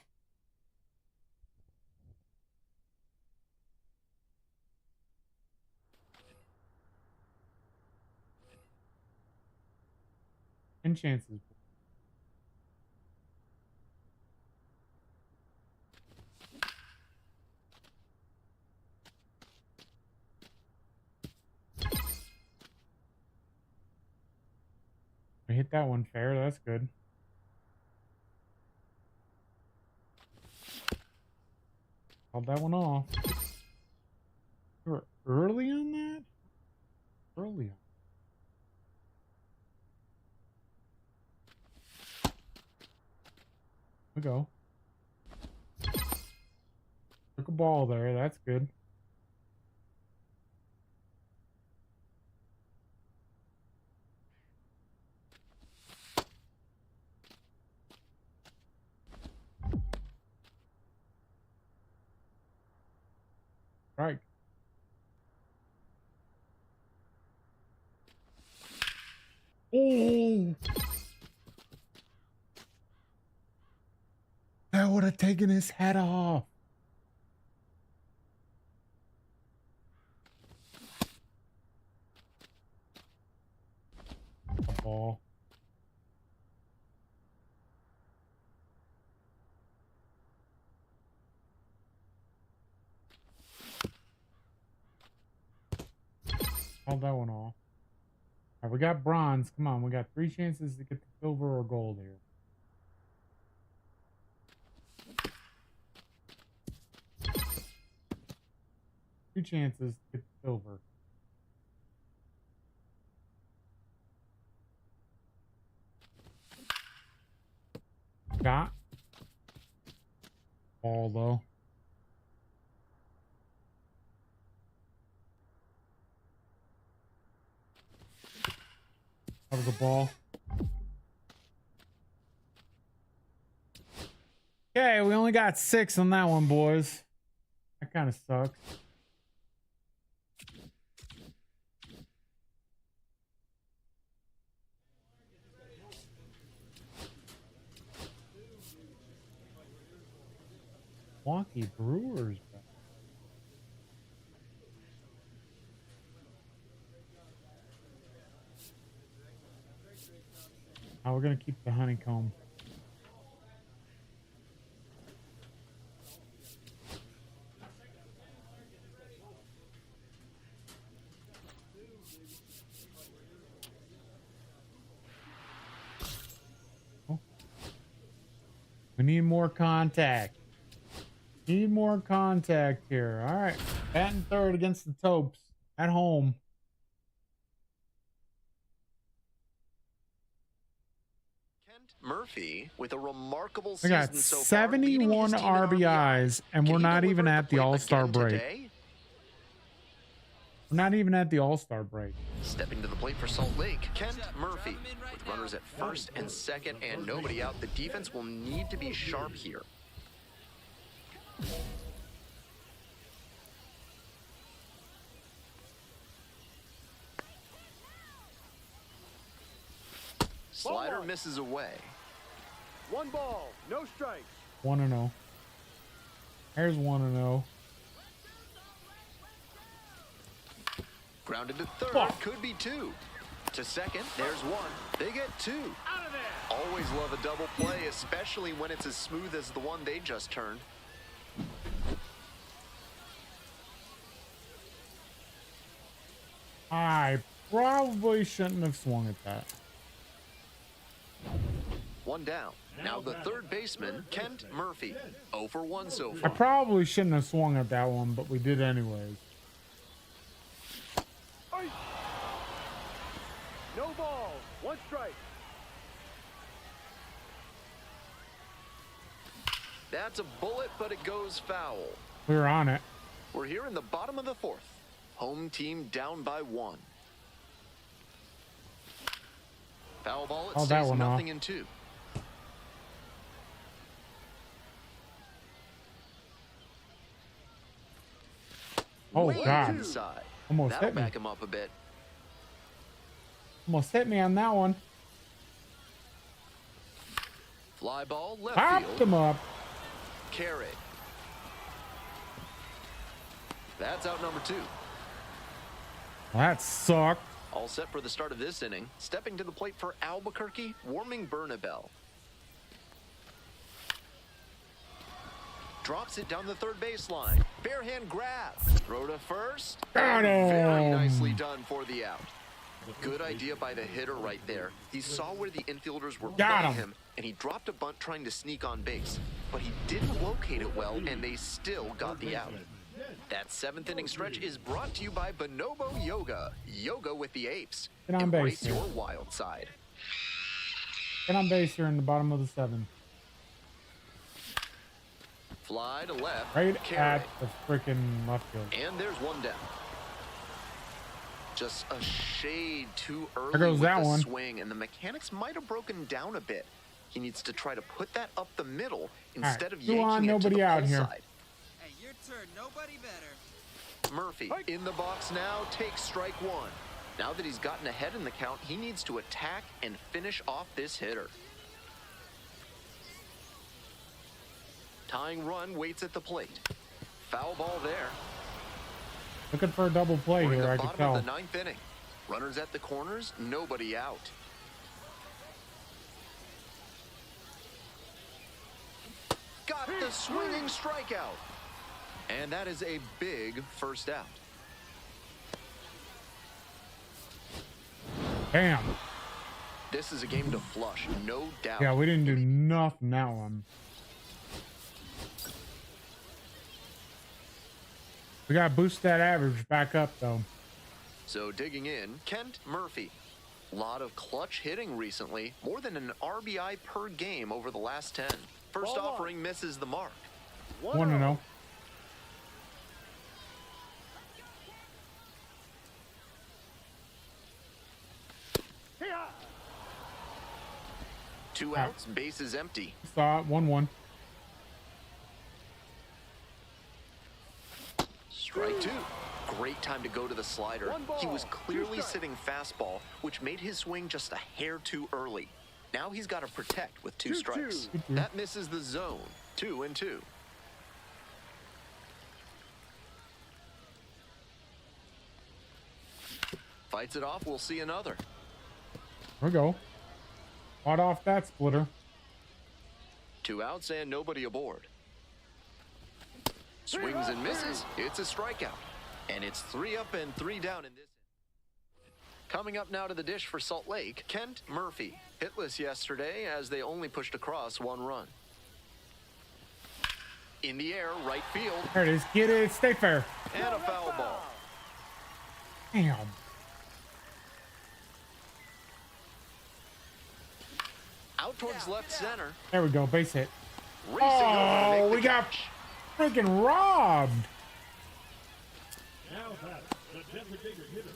B: And chances. I hit that one fair. That's good. Called that one off. You were early on that? Early on. We go. Took a ball there. That's good. Right. Oh! That would have taken his head off. A ball. Called that one off. All right, we got bronze. Come on, we got 3 chances to get the silver or gold here. Two chances to get the silver. Got ball though. That was a ball. Okay, we only got 6 on that one, boys. That kind of sucks. Milwaukee Brewers. Oh, we're gonna keep the honeycomb. Oh. We need more contact. Need more contact here. All right. Batting third against the Topes at home.
C: Kent Murphy with a remarkable
B: We
C: season
B: got
C: so far, leading
B: 71
C: his team in
B: RBIs, and
C: Can
B: we're
C: he
B: not
C: deliver
B: even at the
C: plate
B: All-Star
C: again
B: break.
C: today?
B: We're not even at the All-Star break.
C: Stepping to the plate for Salt Lake, Kent Murphy. With runners at first and second and nobody out, the defense will need to be sharp here. Slider misses away.
D: 1 ball, no strikes.
B: 1-0. Here's 1-0.
C: Grounded to third,
B: Fuck.
C: could be 2. To second, there's 1. They get 2.
D: Out of there.
C: Always love a double play, especially when it's as smooth as the one they just turned.
B: I probably shouldn't have swung at that.
C: 1 down. Now the third baseman, Kent Murphy. 0 for 1 so
B: I
C: far.
B: probably shouldn't have swung at that one, but we did anyways.
D: Ice. No balls, 1 strike.
C: That's a bullet, but it goes foul.
B: We were on it.
C: We're here in the bottom of the 4th. Home team down by 1. Foul ball, it
B: Oh, that
C: stays
B: one off.
C: nothing in 2.
B: Oh,
C: Way
B: God.
C: inside.
B: Almost
C: That'll
B: hit me.
C: back him up a bit.
B: Almost hit me on that one.
C: Fly ball, left
B: Popped
C: field.
B: him up.
C: Carry. That's out number 2.
B: That sucked.
C: All set for the start of this inning. Stepping to the plate for Albuquerque, Warming Bernabel. Drops it down the third baseline. Bare hand grab. Throw to first.
B: Got
C: And very
B: him.
C: nicely done for the out. Good idea by the hitter right there. He saw where the infielders were
B: Got
C: playing
B: him.
C: him, and he dropped a bunt trying to sneak on base. But he didn't locate it well, and they still got the out. That 7th inning stretch is brought to you by Bonobo Yoga. Yoga with the apes.
B: Get on
C: Embrace
B: base here.
C: your wild side.
B: Get on base here in the bottom of the 7th.
C: Fly to left.
B: Right
C: Carry.
B: at the freaking left field.
C: And there's 1 down. Just a shade too early
B: There goes
C: with
B: that
C: the
B: one.
C: swing, and the mechanics might have broken down a bit. He needs to try to put that up the middle instead of
B: two
C: yanking
B: on,
C: it to
B: nobody
C: the
B: out
C: pull
B: here.
C: side.
F: Hey, your turn. Nobody better.
C: Murphy in the box now, takes strike 1. Now that he's gotten ahead in the count, he needs to attack and finish off this hitter. Tying run waits at the plate. Foul ball there.
B: Looking for a double play
C: We're in
B: here,
C: the
B: I could
C: bottom
B: tell.
C: of the 9th inning. Runners at the corners, nobody out. Got the swinging strikeout. And that is a big first out.
B: Damn.
C: This is a game to flush, no doubt.
B: Yeah, we didn't do nothing that one. We gotta boost that average back up though.
C: So digging in, Kent Murphy. Lot of clutch hitting recently, more than an RBI per game over the last 10. First
D: Ball one.
C: offering misses the mark.
B: 1-0.
D: Here.
C: 2 outs, base is empty.
B: Saw it. 1-1.
C: Strike 2. Great time to go to the slider.
D: One ball,
C: He was
D: two
C: clearly
D: strikes.
C: sitting fastball, which made his swing just a hair too early. Now he's got to protect with 2
D: 2-2.
C: strikes.
B: 2-2.
C: That misses the zone. 2-2. Fights it off. We'll see another.
B: Here we go. Fought off that splitter.
C: 2 outs and nobody aboard. Swings and misses. It's a strikeout. And it's 3 up and 3 down in this. Coming up now to the dish for Salt Lake, Kent Murphy. Hitless yesterday as they only pushed across 1 run. In the air, right field,
B: There it is. Get it. Stay fair.
C: and a foul ball.
B: Damn.
C: Out towards left center.
B: There we go. Base hit.
C: Racing over to
B: Oh,
C: make the
B: we got
C: catch.
B: freaking robbed.
E: Now batting, the designated hitter.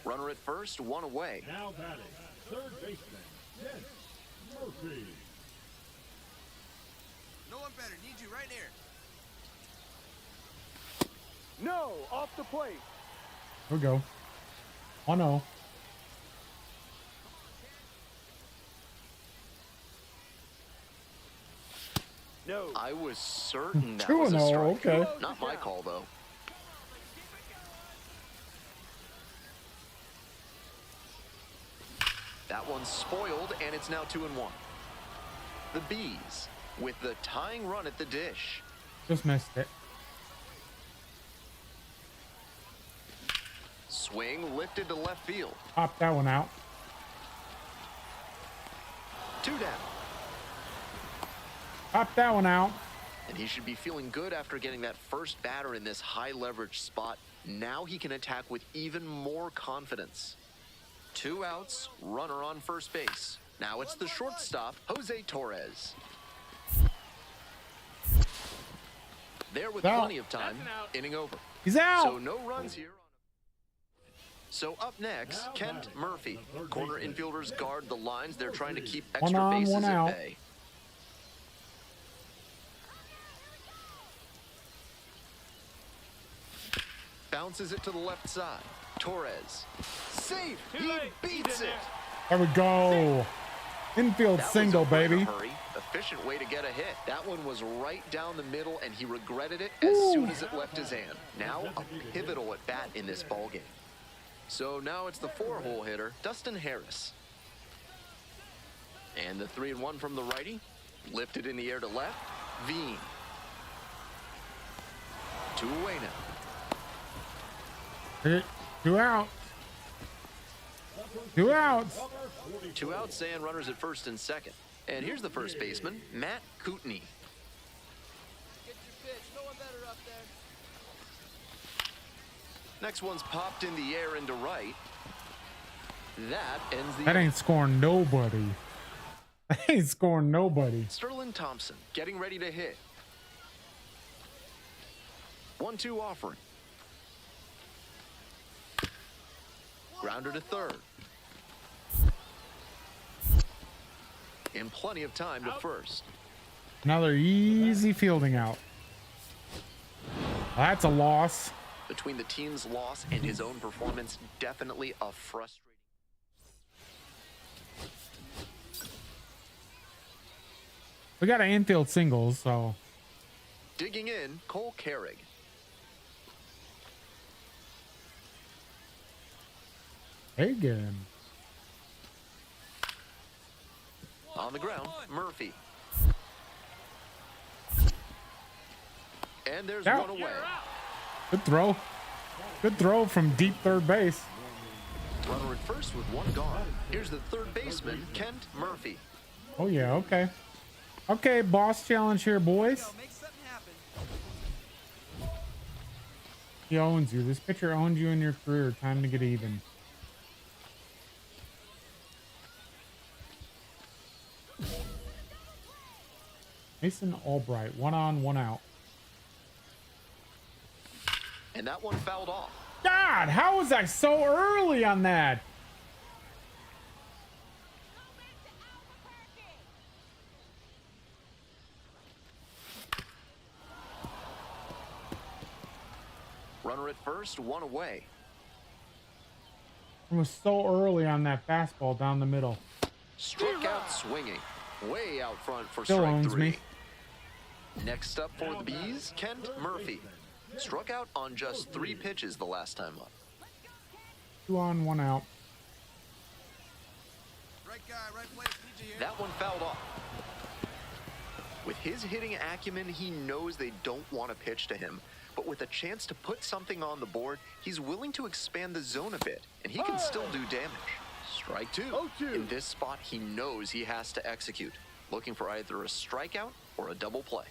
C: Runner at first, 1 away.
E: Now batting, third baseman, Kent Murphy.
F: No one better. Need you right here.
D: No, off the plate.
B: Here we go. Oh no.
D: No.
C: I was certain that
B: 2-0,
C: was a strike.
B: okay.
C: Not my call, though. That one's spoiled, and it's now 2-1. The Bees with the tying run at the dish.
B: Just missed it.
C: Swing lifted to left field.
B: Pop that one out.
C: 2 down.
B: Pop that one out.
C: And he should be feeling good after getting that first batter in this high leverage spot. Now he can attack with even more confidence. 2 outs, runner on first base. Now it's the shortstop, Jose Torres. There with
B: Out.
C: plenty of time, inning over.
B: He's out.
C: So no runs here. So up next, Kent Murphy. Corner infielders guard the lines. They're trying to keep
B: One
C: extra
B: on,
C: bases
B: one
C: at
B: out.
C: bay. Bounces it to the left side. Torres. Safe. He beats it.
B: There we go. Infield
C: That was
B: single,
C: over in a
B: baby.
C: hurry. Efficient way to get a hit. That one was right down the middle, and he regretted it as soon as it left his hand. Now a pivotal at bat in this ballgame. So now it's the 4-hole hitter, Dustin Harris. And the 3-1 from the righty. Lifted in the air to left. Veen. 2 away now.
B: 2 out. 2 outs.
C: 2 outs and runners at first and second. And here's the first baseman, Matt Kootenai.
F: Get your pitch. No one better up there.
C: Next one's popped in the air into right. That ends the
B: That
C: inning.
B: ain't scoring nobody. That ain't scoring nobody.
C: Sterling Thompson getting ready to hit. 1-2 offering. Grounder to third. And plenty of time to first.
B: Another easy fielding out. That's a loss.
C: Between the team's loss and his own performance, definitely a frustrating.
B: We got an infield singles, so
C: Digging in, Cole Carrig.
B: Hagen.
C: On the ground, Murphy. And there's
B: Out.
C: one away.
B: Good throw. Good throw from deep third base.
C: Runner at first with 1 gone. Here's the third baseman, Kent Murphy.
B: Oh yeah, okay. Okay, boss challenge here, boys.
F: Go, make something happen.
B: He owns you. This pitcher owns you in your career. Time to get even. Mason Albright, 1 on, 1 out.
C: And that one fouled off.
B: God, how was I so early on that?
C: Runner at first, 1 away.
B: I was so early on that fastball down the middle.
C: Struck out swinging. Way out front for
B: Still
C: strike
B: owns
C: 3.
B: me.
C: Next up for the Bees, Kent Murphy. Struck out on just 3 pitches the last time up.
B: 2 on, 1 out.
F: Right Right guy, right place. Need you here.
C: That one fouled off. With his hitting acumen, he knows they don't want to pitch to him. But with a chance to put something on the board, he's willing to expand the zone a bit, and he can still do damage. Strike two.
D: 0-2.
C: In this spot, he knows he has to execute, looking for either a strikeout or a double play.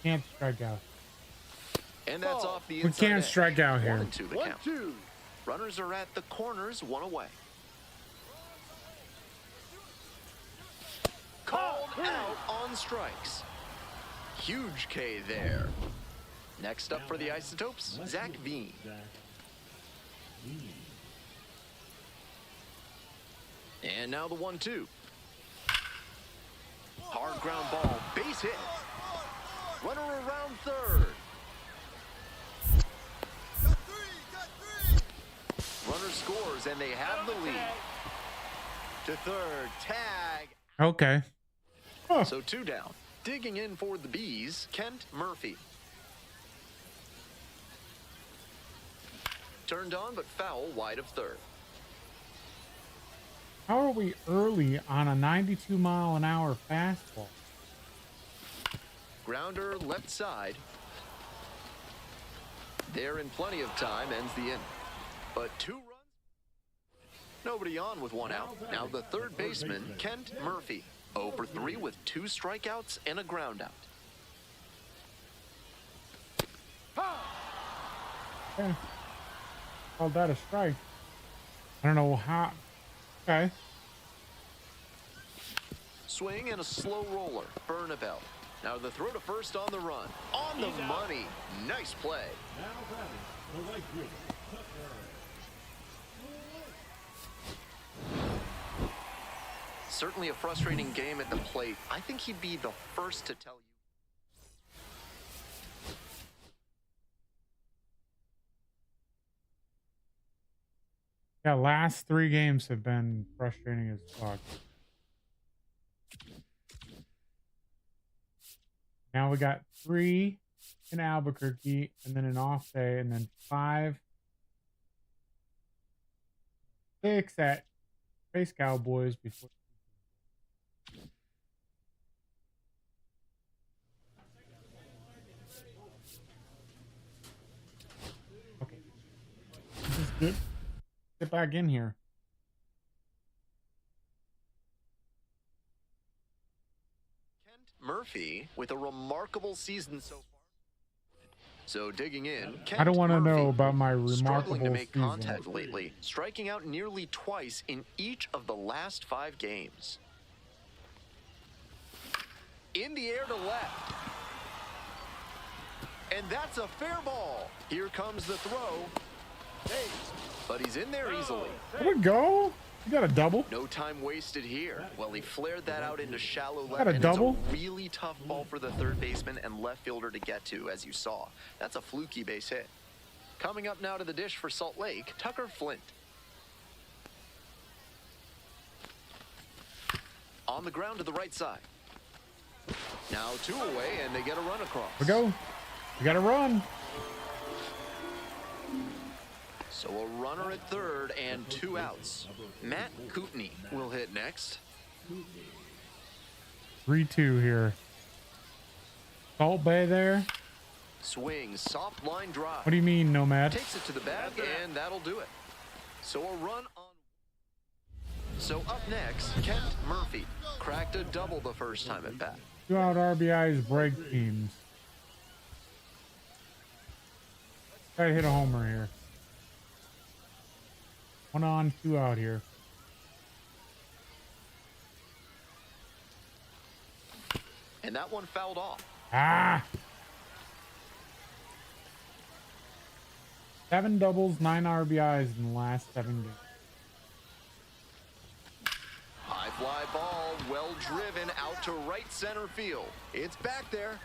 B: Can't strike out.
C: And that's off the
B: We
C: inside
B: can't
C: edge.
B: strike out here.
C: 1-2 the count.
D: 1-2.
C: Runners are at the corners, one away. Called out on strikes. Huge K there. Next up for the Isotopes, Zach Veen. And now the 1-2. Hard ground ball, base hit. Runner around third.
F: Got three.
C: Runner scores and they have the lead. To third, tag.
B: Okay. Huh.
C: So 2 down. Digging in for the Bees, Kent Murphy. Turned on but foul wide of third.
B: How are we early on a 92-mile-an-hour fastball?
C: Grounder left side. There in plenty of time, ends the inning. But 2 runs. Nobody on with 1 out. Now the third baseman, Kent Murphy. 0 for 3 with 2 strikeouts and a ground out.
B: Okay. Called that a strike. I don't know how. Okay.
C: Swing and a slow roller. Bernabel. Now the throw to first on the run. On the money. Nice play.
E: Now batting the right fielder, Tucker.
C: Certainly a frustrating game at the plate. I think he'd be the first to tell you.
B: Yeah, last 3 games have been frustrating as fuck. Now we got 3 in Albuquerque, and then an off day, and then 5, 6 at Space Cowboys before. Okay. This is good. Get back in here.
C: Kent Murphy with a remarkable season so far. So digging in, Kent
B: I don't want to
C: Murphy,
B: know about my
C: struggling
B: remarkable
C: to make
B: season.
C: contact lately, striking out nearly twice in each of the last 5 games. In the air to left. And that's a fair ball. Here comes the throw. Hey, but he's in there easily.
B: There we go. You got a double.
C: No time wasted here. Well, he flared that out into shallow left.
B: Got a
C: and
B: double?
C: It's a really tough ball for the third baseman and left fielder to get to, as you saw. That's a fluky base hit. Coming up now to the dish for Salt Lake, Tucker Flint. On the ground to the right side. Now 2 away, and they get a run across.
B: Here we go. We got to run.
C: So a runner at third and 2 outs. Matt Kootenai will hit next.
B: 3-2 here. Salt Bay there.
C: Swing, soft line drive.
B: What do you mean, Nomad?
C: Takes it to the bag, and that'll do it. So a run on. So up next, Kent Murphy. Cracked a double the first time at bat.
B: 2 out RBIs break teams. Try to hit a homer here. 1 on, 2 out here.
C: And that one fouled off.
B: Ah! 7 doubles, 9 RBIs in the last 7 games.
C: High fly ball, well driven out to right center field. It's back there.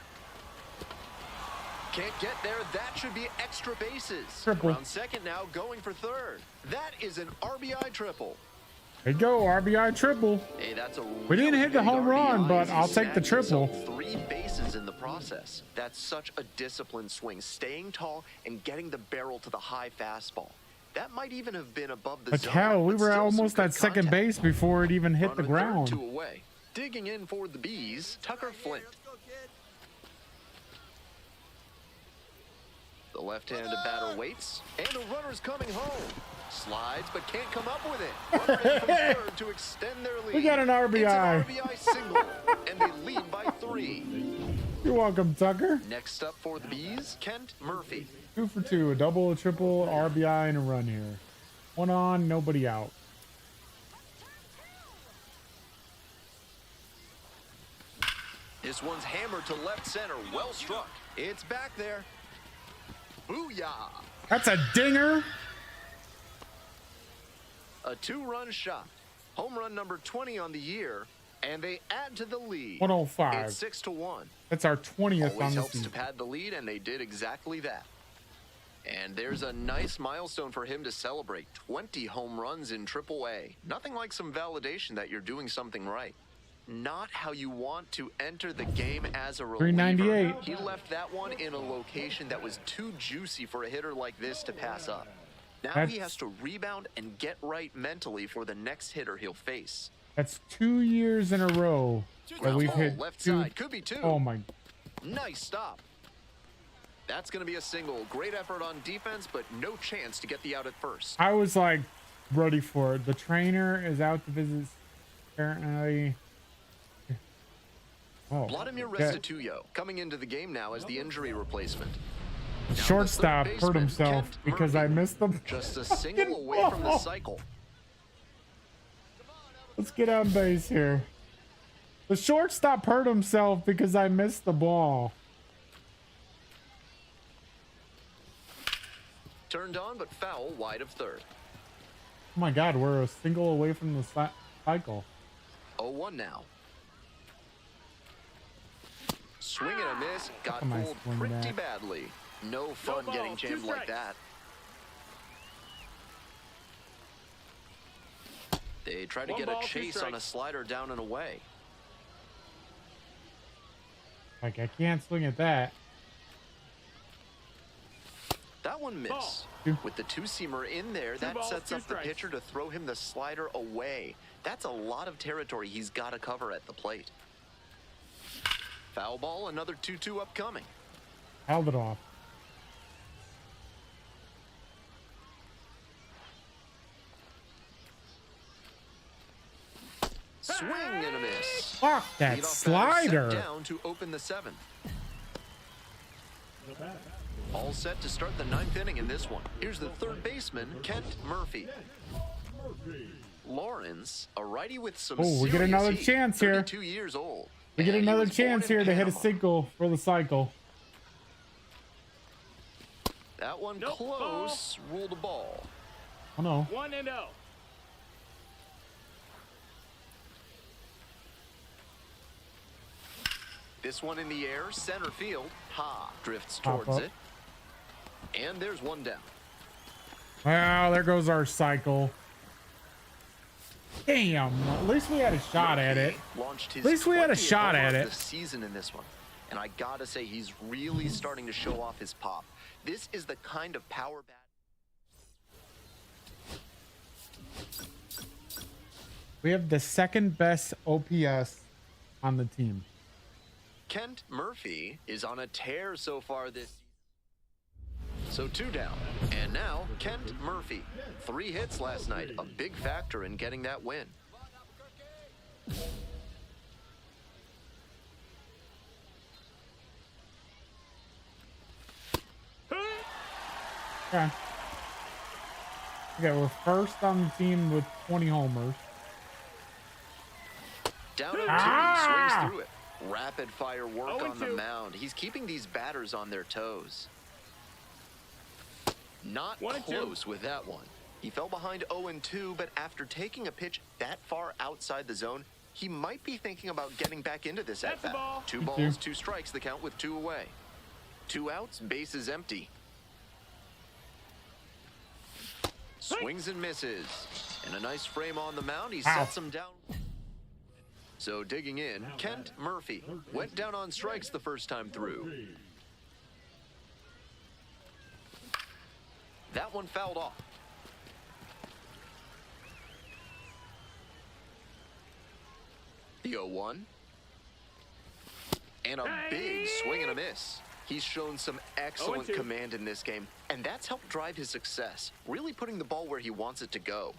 C: Can't get there. That should be extra bases.
B: Triple.
C: Around second now, going for third. That is an RBI triple.
B: There you go, RBI triple.
C: Hey, that's a
B: We didn't hit the
C: big
B: home run,
C: RBI.
B: but
C: He
B: I'll take the
C: snagged himself
B: triple.
C: 3 bases in the process. That's such a disciplined swing, staying tall and getting the barrel to the high fastball. That might even have been above the
B: But
C: zone.
B: hell, we
C: but
B: were
C: still some
B: almost
C: good
B: at second
C: contact.
B: base before it even hit the
C: Runner third,
B: ground.
C: 2 away. Digging in for the Bees, Tucker Flint.
F: Let's go, kid.
C: The left-handed batter waits, and a runner's coming home. Slides, but can't come up with it. Runner in from third to extend their lead.
B: We got an RBI.
C: It's an RBI single, and they lead by 3.
B: You're welcome, Tucker.
C: Next up for the Bees, Kent Murphy.
B: 2 for 2, a double, a triple, RBI, and a run here. 1 on, nobody out.
C: This one's hammered to left center, well struck. It's back there. Booyah!
B: That's a dinger.
C: A 2-run shot. Home run number 20 on the year, and they add to the lead.
B: 105.
C: It's 6-1.
B: That's our 20th on
C: Always
B: the
C: helps to
B: season.
C: pad the lead, and they did exactly that. And there's a nice milestone for him to celebrate. 20 home runs in AAA. Nothing like some validation that you're doing something right. Not how you want to enter the game as a reliever.
B: 398.
C: He left that one in a location that was too juicy for a hitter like this to pass up. Now he
B: That's-
C: has to rebound and get right mentally for the next hitter he'll face.
B: That's 2 years in a row that
C: Ground
B: we've
C: ball,
B: hit
C: left
B: 2.
C: side, could be 2.
B: Oh my.
C: Nice stop. That's going to be a single. Great effort on defense, but no chance to get the out at first.
B: I was like ready for it. The trainer is out to visit apparently. Oh,
C: Vladimir
B: okay.
C: Restituyo coming into the game now as the injury replacement. Now the
B: Shortstop
C: third
B: hurt
C: baseman,
B: himself
C: Kent
B: because
C: Murphy.
B: I missed them.
C: Just a single away from the cycle.
B: Let's get on base here. The shortstop hurt himself because I missed the ball.
C: Turned on, but foul wide of third.
B: Oh my God, we're a single away from the cycle.
C: 0-1 now. Swing and a miss. Got
B: am I
C: fooled
B: swinging
C: pretty
B: at?
C: badly. No fun
D: ball,
C: getting
D: 2
C: jammed like
D: strikes.
C: that. They try to
D: 1
C: get
D: ball,
C: a
D: 2
C: chase on a
D: strikes.
C: slider down and away.
B: Like, I can't swing at that.
C: That one missed.
D: Ball.
C: With the 2-seamer in there, that
D: balls,
C: sets
D: 2
C: up the
D: strikes.
C: pitcher to throw him the slider away. That's a lot of territory he's got to cover at the plate. Foul ball, another 2-2 upcoming.
B: Held it off.
C: Swing and a miss.
B: Fuck that
C: Leadoff batter set
B: slider.
C: down to open the 7th. All set to start the 9th inning in this one. Here's the third baseman, Kent Murphy. Lawrence, a righty with some
B: Oh, we get
C: serious
B: another
C: heat,
B: chance here.
C: 32 years old.
B: We get
C: And he
B: another
C: was
B: chance
C: born in
B: here to hit a
C: Panama.
B: single for the cycle.
C: That one
D: Nope,
C: close, ruled a ball.
B: Oh no.
D: 1-0.
C: This one in the air, center field. Ha, drifts
B: Pop
C: towards
B: up.
C: it. And there's one down.
B: Well, there goes our cycle. Damn. At least we had a shot at it.
C: Launched his
B: At least we had a
C: 20th
B: shot
C: home
B: at
C: run
B: it.
C: of the season in this one. And I gotta say, he's really starting to show off his pop. This is the kind of power bat.
B: We have the second best OPS on the team.
C: Kent Murphy is on a tear so far this season. So 2 down. And now, Kent Murphy. 3 hits last night. A big factor in getting that win.
B: Okay. Okay, we're first on the team with 20 homers.
C: Down 0-2,
B: Ah!
C: swings through it. Rapid fire work on the
D: 0-2.
C: mound. He's keeping these batters on their toes. Not
D: 1-2.
C: close with that one. He fell behind 0-2, but after taking a pitch that far outside the zone, he might be thinking about getting back into this
D: That's the
C: at-bat.
D: ball.
C: 2
B: Thank
C: balls,
B: you.
C: 2 strikes, the count with 2 away. 2 outs, base is empty. Swings and misses. And a nice frame on the mound. He
B: Ow.
C: sets him down. So digging in, Kent Murphy went down on strikes the first time through. That one fouled off. The 0-1. And a big swing and a miss. He's shown some excellent
D: 0-2.
C: command in this game, and that's helped drive his success, really putting the ball where he wants it to go.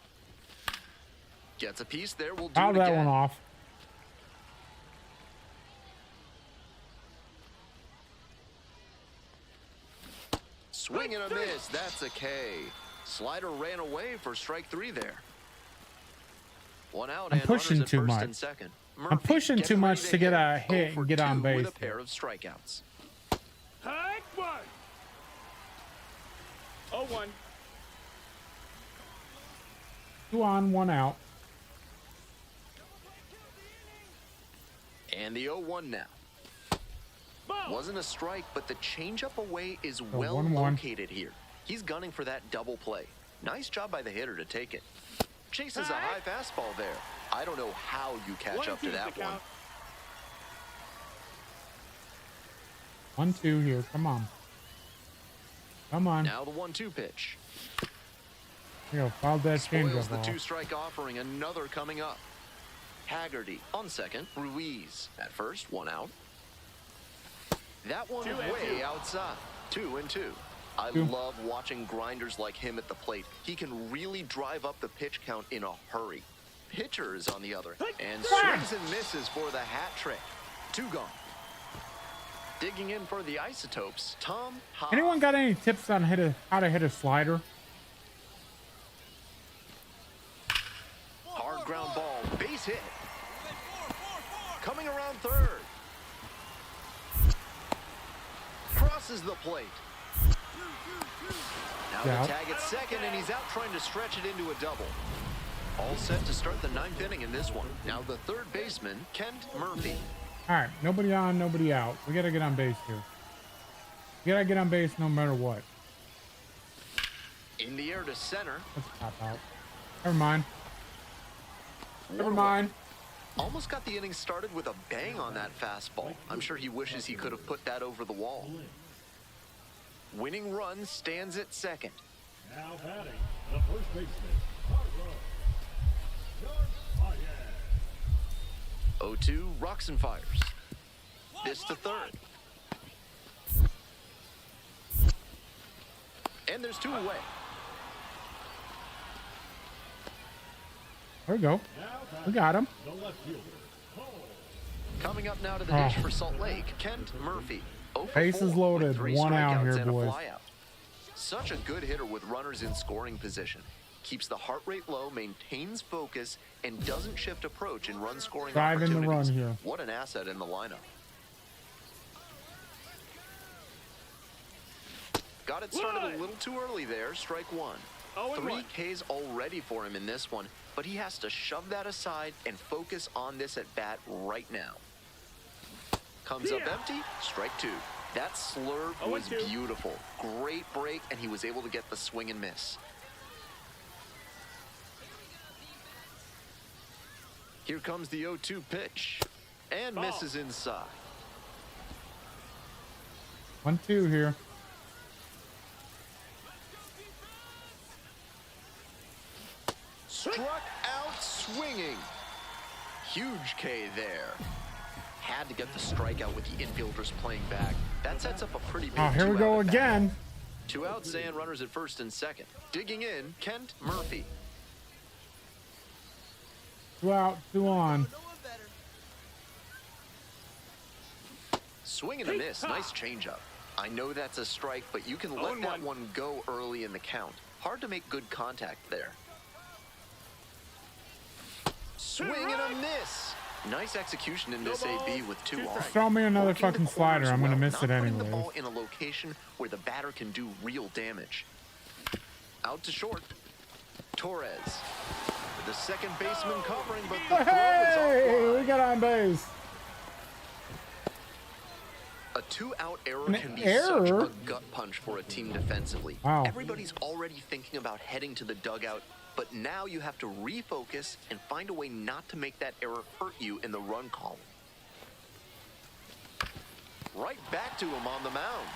C: Gets a piece there, we'll do
B: Foul
C: it
B: that
C: again.
B: one off.
C: Swing and a miss, that's a K. Slider ran away for strike 3 there. One out
B: I'm
C: and
B: pushing
C: runners at
B: too
C: first
B: much.
C: and second.
B: I'm pushing
C: getting
B: too
C: ready
B: much to get a hit
C: 0 for
B: and get on
C: 2
B: base
C: with a
B: there.
C: pair of strikeouts.
D: Hike one. 0-1.
B: 2 on, 1 out.
C: And the 0-1 now.
D: Ball.
C: Wasn't a strike, but the changeup away is
B: So
C: well
B: 1-1.
C: located here. He's gunning for that double play. Nice job by the hitter to take it. Chases a high fastball there. I don't know how you catch up to
D: 1-2
C: that
D: the
C: one.
D: count.
B: 1-2 here. Come on. Come on.
C: Now the 1-2 pitch.
B: Here, foul that
C: Spoils
B: changeup
C: the
B: off.
C: 2-strike offering. Another coming up. Haggerty on second. Ruiz at first. 1 out. That one
D: 2-2.
C: way outside. 2-2. I
B: 2.
C: love watching grinders like him at the plate. He can really drive up the pitch count in a hurry. Pitchers on the other, and swings and misses for the hat trick. 2 gone. Digging in for the Isotopes, Tom Haas.
B: Anyone got any tips on how to hit a slider?
C: Hard ground ball, base hit. Coming around third. Crosses the plate. Now
B: Yeah.
C: the tag at second, and he's out trying to stretch it into a double. All set to start the 9th inning in this one. Now the third baseman, Kent Murphy.
B: All right, nobody on, nobody out. We gotta get on base here. We gotta get on base no matter what.
C: In the air to center.
B: Let's pop out. Never mind. Never
C: One
B: mind.
C: away. Almost got the inning started with a bang on that fastball. I'm sure he wishes he could have put that over the wall. Winning run stands at second.
E: Now batting, the first baseman, Carlos Narvaez.
C: 0-2, rocks and fires. This to third. And there's 2 away.
B: There we go. We got him.
E: The left fielder, Cole.
C: Coming up now to the dish for Salt Lake, Kent Murphy. 0 for
B: Bases
C: 4
B: loaded,
C: with 3
B: 1 out
C: strikeouts
B: here,
C: and a
B: boys.
C: flyout. Such a good hitter with runners in scoring position. Keeps the heart rate low, maintains focus, and doesn't shift approach in run scoring
B: Driving the
C: opportunities.
B: run here.
C: What an asset in the lineup. Got it started a little too early there. Strike 1. 3 Ks already for him in this one, but he has to shove that aside and focus on this at bat right now. Comes up empty. Strike 2. That slurve was
D: 0-2.
C: beautiful. Great break, and he was able to get the swing and miss. Here comes the 0-2 pitch. And
D: Ball.
C: misses inside.
B: 1-2 here.
C: Struck out swinging. Huge K there. Had to get the strikeout with the infielders playing back. That sets up a pretty big
B: Oh, here we
C: 2
B: go
C: out at bat.
B: again.
C: 2 outs and runners at first and second. Digging in, Kent Murphy.
B: 2 out, 2 on.
F: No one better.
C: Swing and a miss. Nice changeup. I know that's a strike, but you can let that
D: 0-1.
C: one go early in the count. Hard to make good contact there. Swing and a miss. Nice execution in this AB with 2 on.
B: Throw me another
C: Working the
B: fucking slider.
C: corners
B: I'm gonna
C: well,
B: miss
C: not
B: it
C: putting the
B: anyways.
C: ball in a location where the batter can do real damage. Out to short. Torres. The second baseman covering, but the throw is
B: Hey, we
C: offline.
B: got on base.
C: A 2-out error
B: An
C: can be
B: error?
C: such a gut punch for a team defensively.
B: Wow.
C: Everybody's already thinking about heading to the dugout, but now you have to refocus and find a way not to make that error hurt you in the run column. Right back to him on the mound.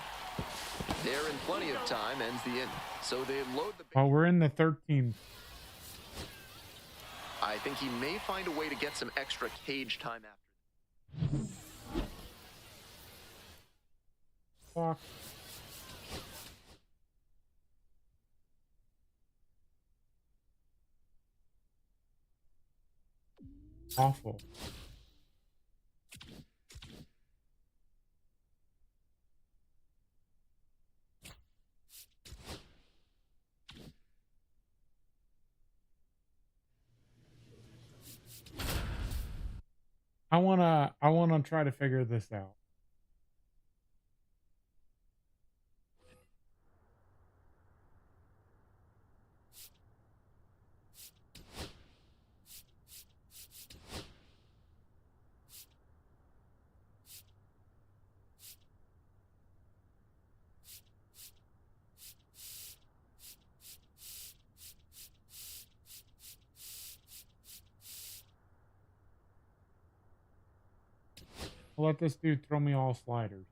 C: There in plenty of time, ends the inning. So they load the...
B: Well, we're in the 13th.
C: I think he may find a way to get some extra cage time after.
B: Fuck. Awful. I wanna try to figure this out. I'll let this dude throw me all sliders.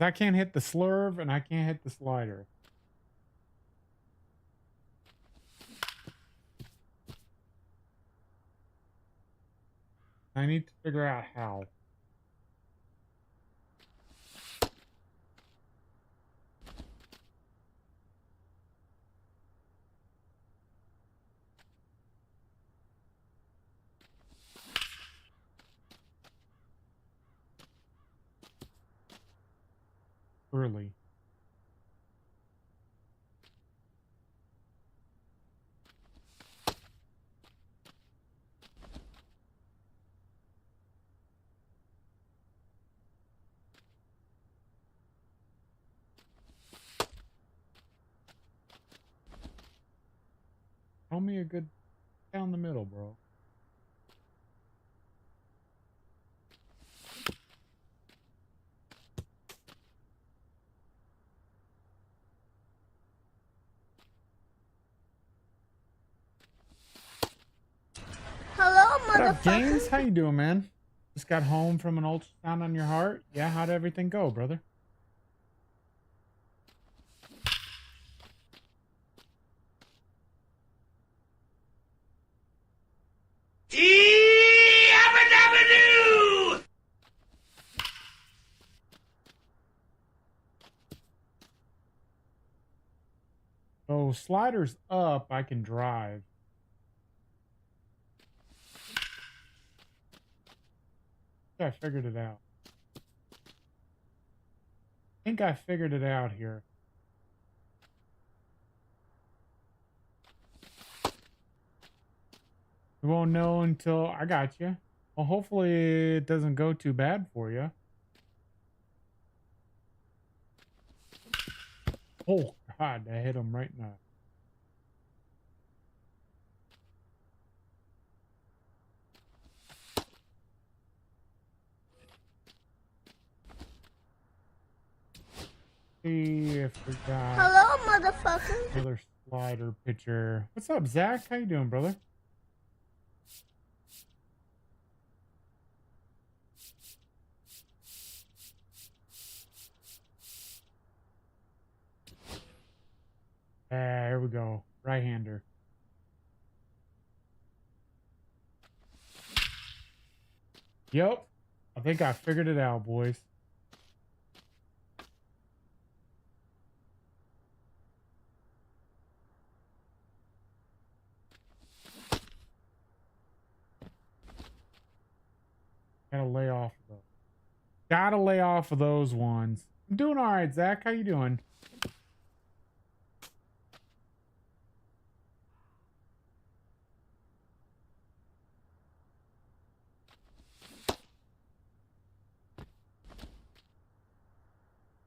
B: I can't hit the slurve and I can't hit the slider. I need to figure out how. Early. Throw me a good down the middle, bro.
A: Hello,
B: What up, James?
A: motherfucker.
B: How you doing, man? Just got home from an ultrasound on your heart. Yeah, how'd everything go, brother? So sliders up, I can drive. I figured it out. I think I figured it out here. We won't know until I got you. Well, hopefully it doesn't go too bad for you. Oh, God, I hit him right in the... See if we got
A: Hello, motherfucker.
B: another slider pitcher. What's up, Zach? How you doing, brother? Here we go. Right-hander. Yep. I think I figured it out, boys. Gotta lay off of those. Gotta lay off of those ones. I'm doing all right, Zach. How you doing?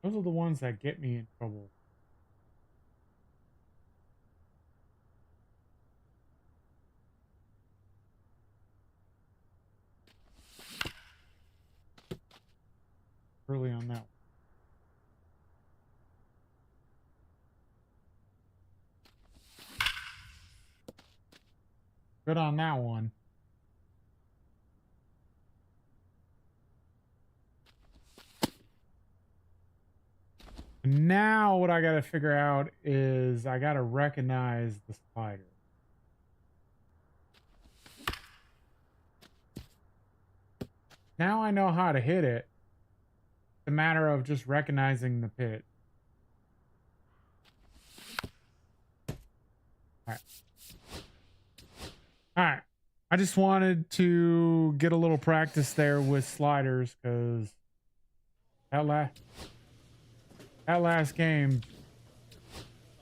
B: Those are the ones that get me in trouble. Early on that one. Good on that one. Now what I got to figure out is I got to recognize the slider. Now I know how to hit it. It's a matter of just recognizing the pit. All right. I just wanted to get a little practice there with sliders because that last game,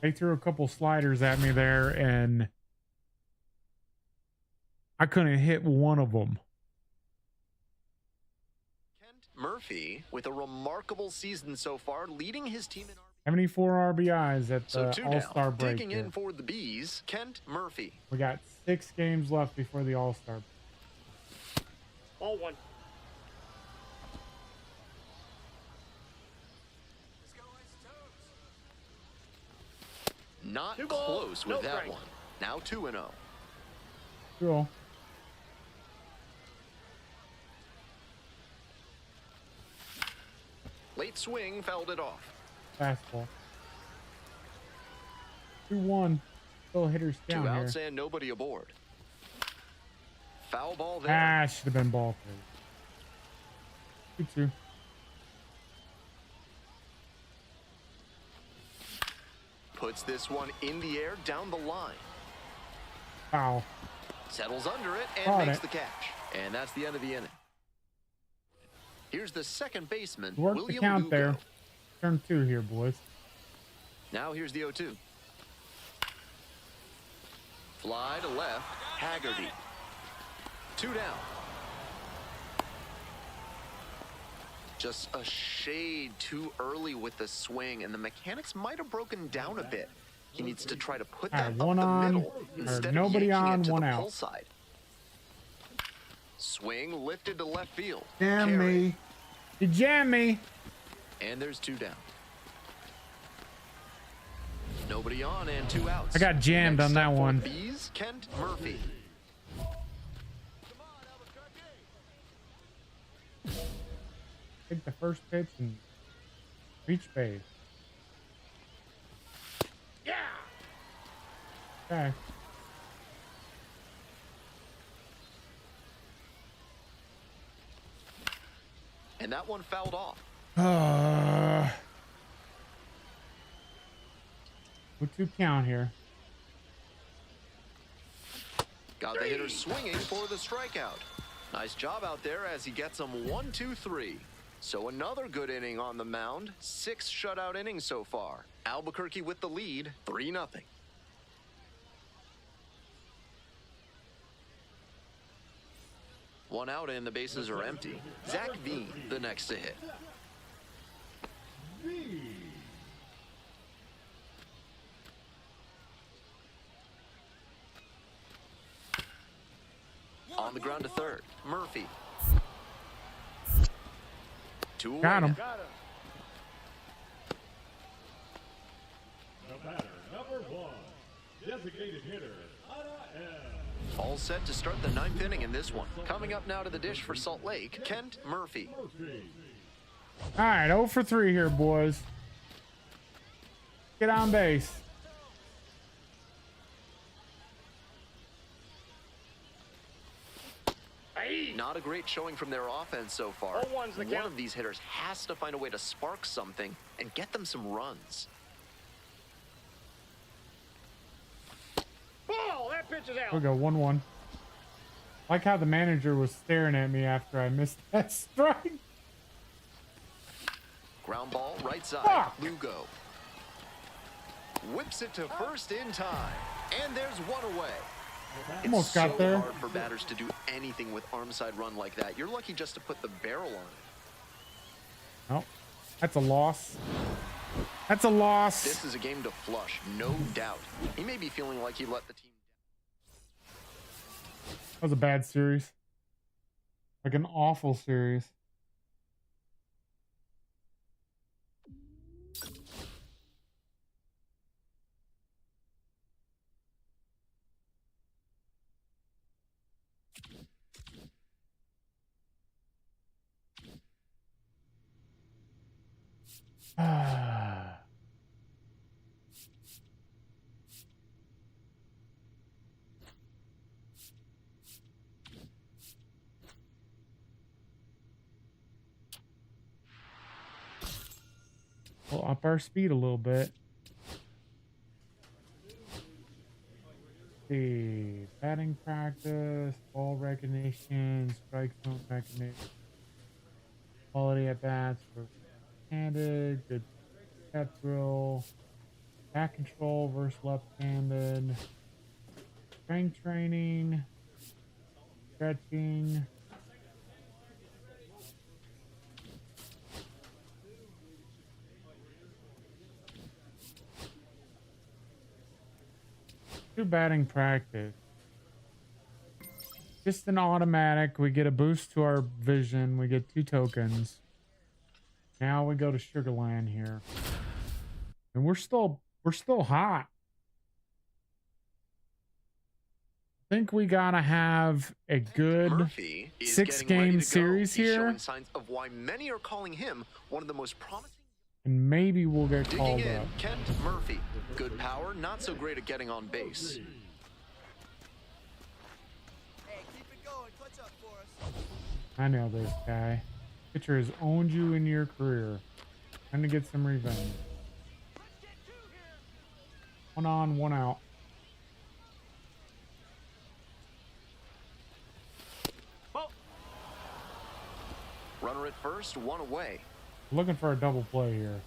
B: they threw a couple sliders at me there and I couldn't hit one of them.
C: Kent Murphy, with a remarkable season so far, leading his team in
B: 74 RBIs at
C: So
B: the
C: two
B: All-Star
C: down.
B: break.
C: Digging
B: Here.
C: in for the Bees, Kent Murphy.
B: We got 6 games left before the All-Star.
D: Ball one.
C: Not
D: Two balls,
C: close with
D: no
C: that
D: strike.
C: one. Now 2-0.
B: Cool.
C: Late swing fouled it off.
B: Fastball. 2-1. Still hitters down
C: Two
B: here.
C: outs and nobody aboard. Foul ball there.
B: Should have been ball 3. 2-2.
C: Puts this one in the air down the line.
B: Foul.
C: Settles under it and
B: Caught
C: makes
B: it.
C: the catch. And that's the end of the inning. Here's the second baseman,
B: Work the
C: William
B: count
C: Lugo.
B: there. Turn 2 here, boys.
C: Now here's the 0-2. Fly to left, Haggerty. 2 down. Just a shade too early with the swing, and the mechanics might have broken down a bit. He needs to try to put
B: All
C: that
B: right,
C: up
B: one
C: the
B: on,
C: middle
B: or
C: instead of
B: nobody
C: yanking
B: on,
C: it to
B: one
C: the
B: out.
C: pull side. Swing lifted to left field.
G: Damn
C: Carry.
G: me.
B: You jammed me.
C: And there's 2 down. Nobody on and 2 outs.
B: I got jammed
C: Next
B: on that
C: up for
B: one.
C: the Bees, Kent Murphy.
B: Take the first pitch and reach base.
D: Yeah.
B: Okay.
C: And that one fouled off.
B: 2 count here.
C: Got the hitter swinging for the strikeout. Nice job out there as he gets them 1-2-3. So another good inning on the mound. 6 shutout innings so far. Albuquerque with the lead, 3-0. One out and the bases are empty. Zach Veen, the next to hit. On the ground to third, Murphy. 2 away.
B: Got him.
D: Got him.
E: The batter, number 1. Designated hitter, Anna M.
C: All set to start the 9th inning in this one. Coming up now to the dish for Salt Lake, Kent Murphy.
E: Murphy.
B: All right, 0 for 3 here, boys. Get on base.
C: Not a great showing from their offense so far.
D: 0-1's the
C: One
D: count.
C: of these hitters has to find a way to spark something and get them some runs.
D: Ball. That pitch is
B: We
D: out.
B: go 1-1. Like how the manager was staring at me after I missed that strike.
C: Ground ball, right side,
B: Fuck.
C: Lugo. Whips it to first in time. And there's one away. It's
B: Almost got
C: so
B: there.
C: hard for batters to do anything with arm side run like that. You're lucky just to put the barrel on it.
B: Nope. That's a loss. That's a loss.
C: This is a game to flush, no doubt. He may be feeling like he let the team
B: That was a bad series. Like an awful series. We'll up our speed a little bit. See, batting practice, ball recognition, strike zone recognition, quality at bats for handed, good step drill, back control versus left-handed, strength training, stretching. Do batting practice. Just an automatic. We get a boost to our vision. We get 2 tokens. Now we go to Sugarland here. And we're still hot. I think we gotta have a good
C: Murphy is
B: 6-game series
C: He's
B: here.
C: showing signs of why many are calling him one of the most promising.
B: And maybe we'll get
C: Digging
B: called
C: in,
B: up.
C: Kent Murphy. Good power, not so great at getting on base.
F: Hey, keep it going. Clutch up for us.
B: I know this guy. Pitcher has owned you in your career. Trying to get some revenge. 1 on, 1 out.
C: Runner at first, 1 away.
B: Looking for a double play here.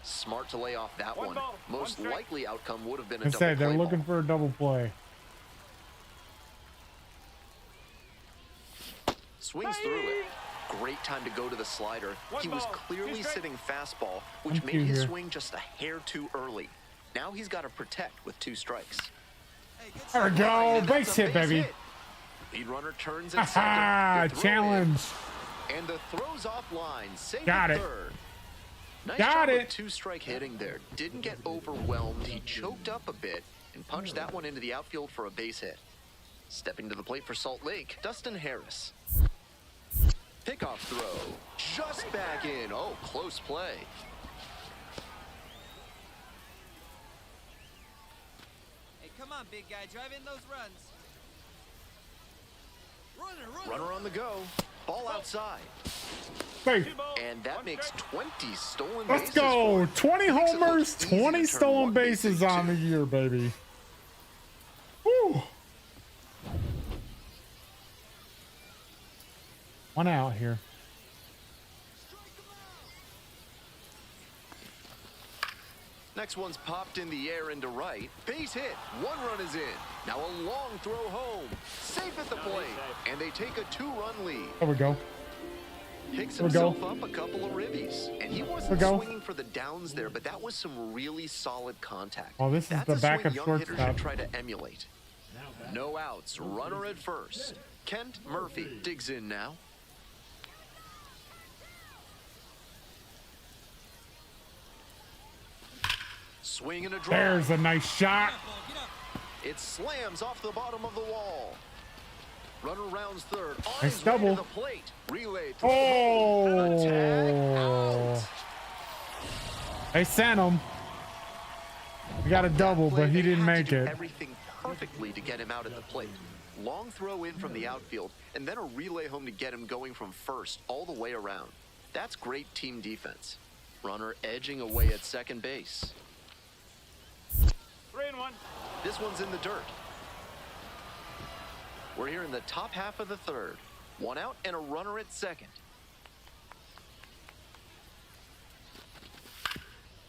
C: Smart to lay off that one.
D: ball,
C: Most
D: one strike.
C: likely outcome would have been a
B: I
C: double
B: said they're
C: play
B: looking
C: ball.
B: for a double play.
C: Swings through it. Great time to go to the slider.
D: One
C: He was
D: ball,
C: clearly
D: two strikes.
C: sitting fastball, which
B: One,
C: made
B: two
C: his
B: here.
C: swing just a hair too early. Now he's got to protect with 2 strikes.
F: Hey, good
B: There we
F: shot.
B: go.
C: And
B: Base
C: that's a
B: hit, baby.
C: hit. Lead runner turns at
B: Ha
C: second. The throw
B: challenge.
C: in, and the throw's offline. Safe
B: Got
C: at
B: it.
C: third. Nice
B: Got
C: job
B: it.
C: of 2-strike hitting there. Didn't get overwhelmed. He choked up a bit and punched that one into the outfield for a base hit. Stepping to the plate for Salt Lake, Dustin Harris. Pickoff throw. Just back in. Oh, close play.
F: Hey, come on, big guy. Drive in those runs. Runner.
C: Runner on the go. Ball outside.
B: Hey,
C: And that makes 20 stolen
B: let's
C: bases
B: go.
C: for him.
B: 20
C: Makes it look
B: homers,
C: easy to
B: 20
C: turn
B: stolen
C: one base
B: bases
C: into
B: on the
C: 2.
B: year, baby. Woo. 1 out here.
C: Next one's popped in the air into right. Base hit. 1 run is in. Now a long throw home. Safe at the plate. And they take a 2-run lead.
B: There we go.
C: Picks
B: There we go.
C: himself up a couple of ribbies. And he wasn't
B: we go.
C: swinging for the downs there, but that was some really solid contact.
B: Oh, this is
C: That's
B: the
C: a swing
B: backup
C: young hitters
B: shortstop.
C: should try to emulate. No outs. Runner at first. Kent Murphy digs in now. Swing and a drive.
B: There's a nice shot.
F: Get up.
C: It slams off the bottom of the wall. Runner rounds third. On
B: Nice
C: his way
B: double.
C: to the plate. Relay through the tag.
B: Oh.
C: Out.
B: They sent him. We got a double,
C: Play,
B: but he
C: they
B: didn't
C: had to
B: make
C: do
B: it.
C: Everything perfectly to get him out at the plate. Long throw in from the outfield, and then a relay home to get him going from first all the way around. That's great team defense. Runner edging away at second base.
D: 3-1.
C: This one's in the dirt. We're here in the top half of the third. 1 out and a runner at second.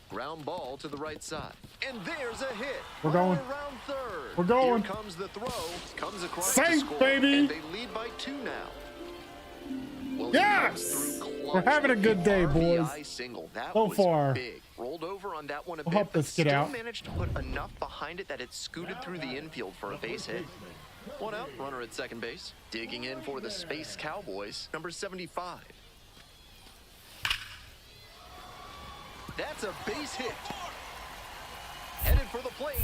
C: Ground ball to the right side. And there's a hit.
B: We're going.
C: Runner around third.
B: We're going.
C: Here comes the throw. Comes across
B: Safe,
C: to score.
B: baby.
C: And they lead by 2 now. Well,
B: Yes! We're having a good day, boys.
C: RBI single. That
B: So
C: was
B: far.
C: big. Rolled over on that one a
B: We'll
C: bit,
B: help
C: but
B: this kid
C: still
B: out.
C: managed to put enough behind it that it scooted through the infield for a base hit. One out, runner at second base. Digging in for the Space Cowboys, number 75. That's a base hit. Headed for the plate.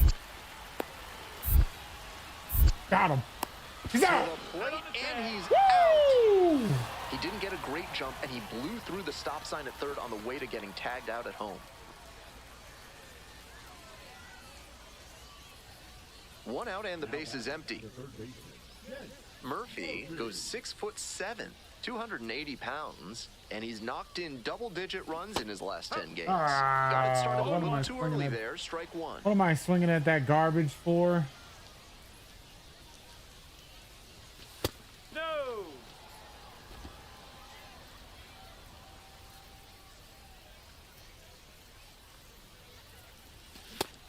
B: Got him. He's
C: To
B: out.
C: the plate, and he's out.
B: Woo!
C: He didn't get a great jump, and he blew through the stop sign at third on the way to getting tagged out at home. One out, and the base is empty. Murphy goes 6'7", 280 pounds, and he's knocked in double-digit runs in his last 10 games. Got it started a
B: what am
C: little
B: I
C: too
B: swinging
C: early
B: at?
C: there. Strike one.
B: What am I swinging at that garbage for?
D: No.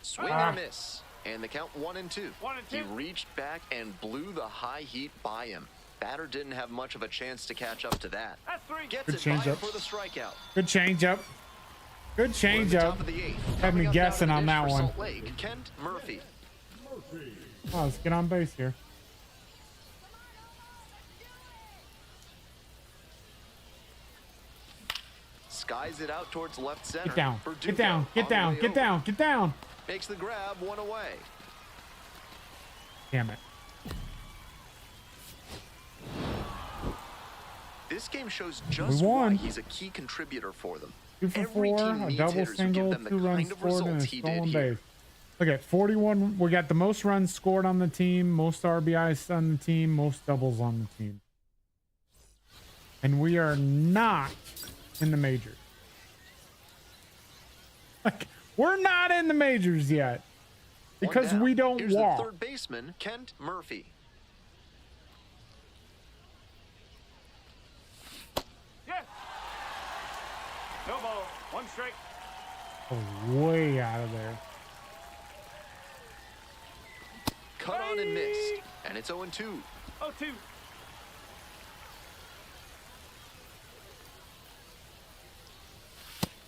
C: Swing and a miss. And the count 1-2.
D: 1 and 2.
C: He reached back and blew the high heat by him. Batter didn't have much of a chance to catch up to that.
D: That's 3.
C: Gets
B: Good
C: it by him
B: changeup.
C: for the strikeout.
B: Good changeup. Good
C: We're at the
B: changeup.
C: top of the eighth.
B: Had me
C: Coming up
B: guessing
C: now to
B: on
C: the
B: that
C: dish for
B: one.
C: Salt Lake, Kent Murphy.
B: Oh, let's get on base here.
C: Skies it out towards left center.
B: Get down.
C: Verdugo
B: Get down. Get
C: on the
B: down.
C: way
B: Get
C: over.
B: down. Get down.
C: Makes the grab, one away.
B: Damn it.
C: This game shows just
B: We
C: why
B: won.
C: he's a key contributor for them.
B: 2 for
C: Every
B: 4,
C: team
B: a
C: needs
B: double
C: hitters who
B: single,
C: give them the
B: 2 runs
C: kind of
B: scored, and
C: results
B: a
C: he
B: stolen
C: did here.
B: base. Look at 41. We got the most runs scored on the team, most RBIs on the team, most doubles on the team. And we are not in the majors. Like, we're not in the majors yet.
C: One
B: Because
C: down.
B: we don't
C: Here's
B: walk.
C: the third baseman, Kent Murphy.
D: Yeah. No ball. 1 strike.
B: Oh, way out of there.
C: Cut on and missed. And it's 0-2.
D: 0-2.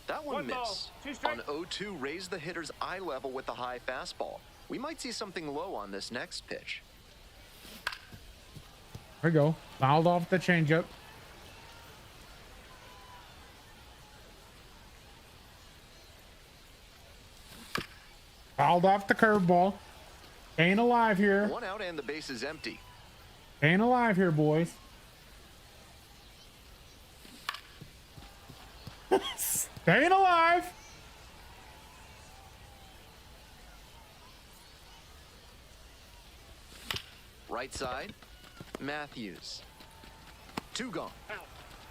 C: That one
D: One ball,
C: missed.
D: 2 strike.
C: On 0-2, raised the hitter's eye level with the high fastball. We might see something low on this next pitch.
B: There we go. Fouled off the changeup. Fouled off the curveball. Staying alive here.
C: One out and the base is empty.
B: Staying alive here, boys. Staying alive.
C: Right side, Matthews. 2 gone.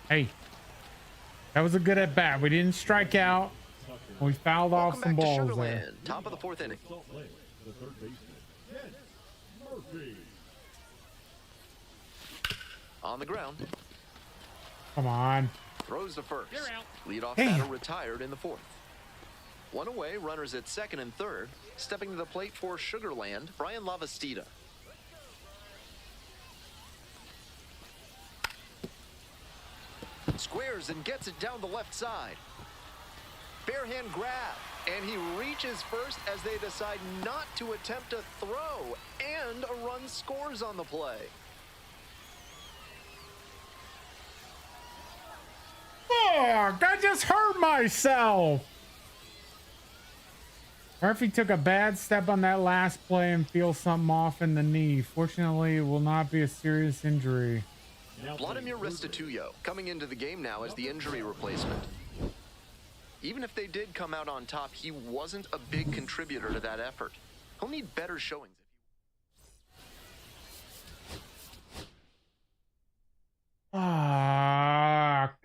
B: Hey, that was a good at bat. We didn't strike out. We fouled off
C: Welcome
B: some
C: back to
B: balls
C: Sugar
B: there.
C: Land. Top of the 4th inning.
E: Salt Lake, the third baseman, Kent Murphy.
C: On the ground.
B: Come on.
C: Throws to first.
D: You're out.
C: Leadoff
B: Damn.
C: batter retired in the 4th. One away, runners at second and third. Stepping to the plate for Sugar Land, Brian Lavastida. Squares and gets it down the left side. Bare hand grab, and he reaches first as they decide not to attempt a throw, and a run scores on the play.
B: Fuck, I just hurt myself. Murphy took a bad step on that last play and feels something off in the knee. Fortunately, it will not be a serious injury.
C: Vladimir Restituyo coming into the game now as the injury replacement. Even if they did come out on top, he wasn't a big contributor to that effort. He'll need better showings.
B: Fuck.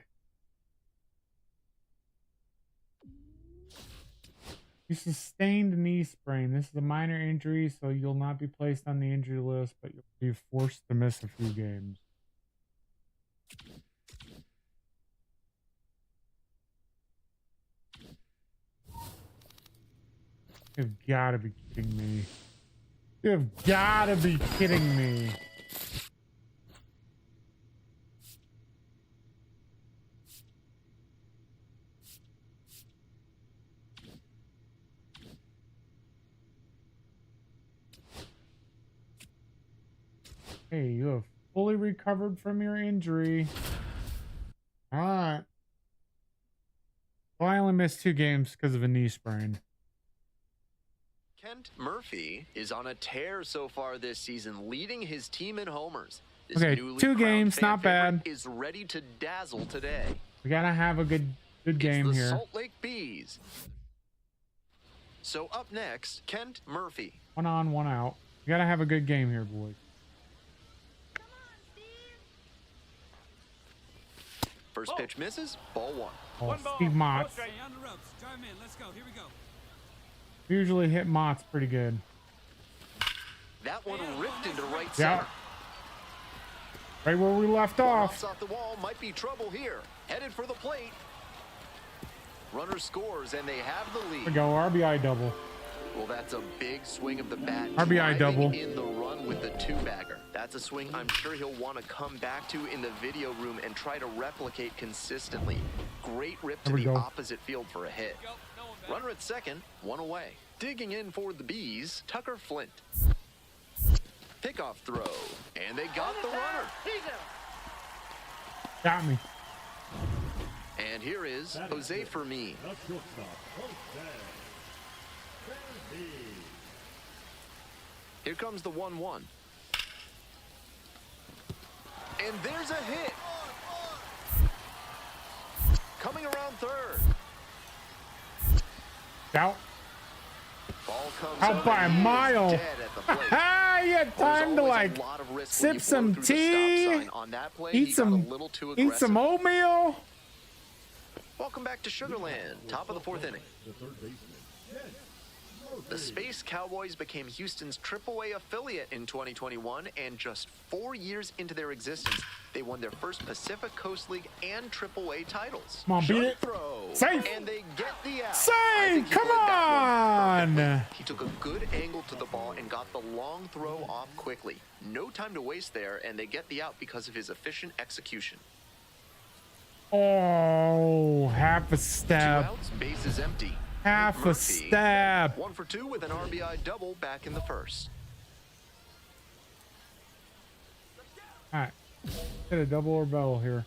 B: You sustained a knee sprain. This is a minor injury, so you'll not be placed on the injury list, but you'll be forced to miss a few games. You've got to be kidding me. You've got to be kidding me. Hey, you have fully recovered from your injury. All right. Well, I only missed 2 games because of a knee sprain.
C: Kent Murphy is on a tear so far this season, leading his team in homers. This
B: Okay,
C: newly
B: 2
C: crowned
B: games,
C: fan
B: not
C: favorite
B: bad.
C: is ready to dazzle today.
B: We gotta have a good game
C: it's the
B: here.
C: Salt Lake Bees. So up next, Kent Murphy.
B: 1 on, 1 out. We gotta have a good game here, boys.
C: First pitch misses, ball 1.
B: Oh,
D: One ball,
B: Steve
D: no
B: Motts.
D: strike.
G: On the ropes. Drive him in. Let's go. Here we go.
B: Usually hit Motts pretty good.
C: That one ripped into right
B: Yeah.
C: center.
B: Right where we left
C: Pops
B: off.
C: off the wall, might be trouble here. Headed for the plate. Runner scores, and they have the
B: There we
C: lead.
B: go, RBI double.
C: Well, that's a big swing of the bat.
B: RBI
C: driving
B: double.
C: in the run with the 2-bagger. That's a swing I'm sure he'll want to come back to in the video room and try to replicate consistently. Great rip to
B: There we
C: the
B: go.
C: opposite field for a hit. Runner at second, 1 away. Digging in for the Bees, Tucker Flint. Pickoff throw, and they got the runner.
B: Got me.
C: And here is Jose Fermin.
E: The shortstop, Jose. Fermin.
C: Here comes the 1-1. And there's a hit. Coming around third.
B: Out.
C: Ball comes
B: Out
C: up
B: by a
C: and he is
B: mile.
C: dead at the plate.
B: Ah, you had
C: There's
B: time to
C: always
B: like
C: a lot of risk
B: sip
C: when you blow
B: some
C: through the stop
B: tea,
C: sign. On that play, he
B: eat
C: got
B: some
C: a little too aggressive.
B: oatmeal.
C: Welcome back to Sugarland, top of the 4th inning.
E: The third baseman, Kent Murphy.
C: The Space Cowboys became Houston's AAA affiliate in 2021, and just 4 years into their existence, they won their first Pacific Coast League and AAA titles.
B: Come on, beat
C: Sharp
B: it.
C: throw,
B: Safe.
C: and they get the out. I
B: Save!
C: think he
B: Come
C: played that one
B: on!
C: perfectly. He took a good angle to the ball and got the long throw off quickly. No time to waste there, and they get the out because of his efficient execution.
B: Oh, half a
C: 2
B: step.
C: outs, base is empty.
B: Half a
C: Murphy,
B: step.
C: 1 for 2 with an RBI double back in the first.
B: All right. Hit a double or bell here.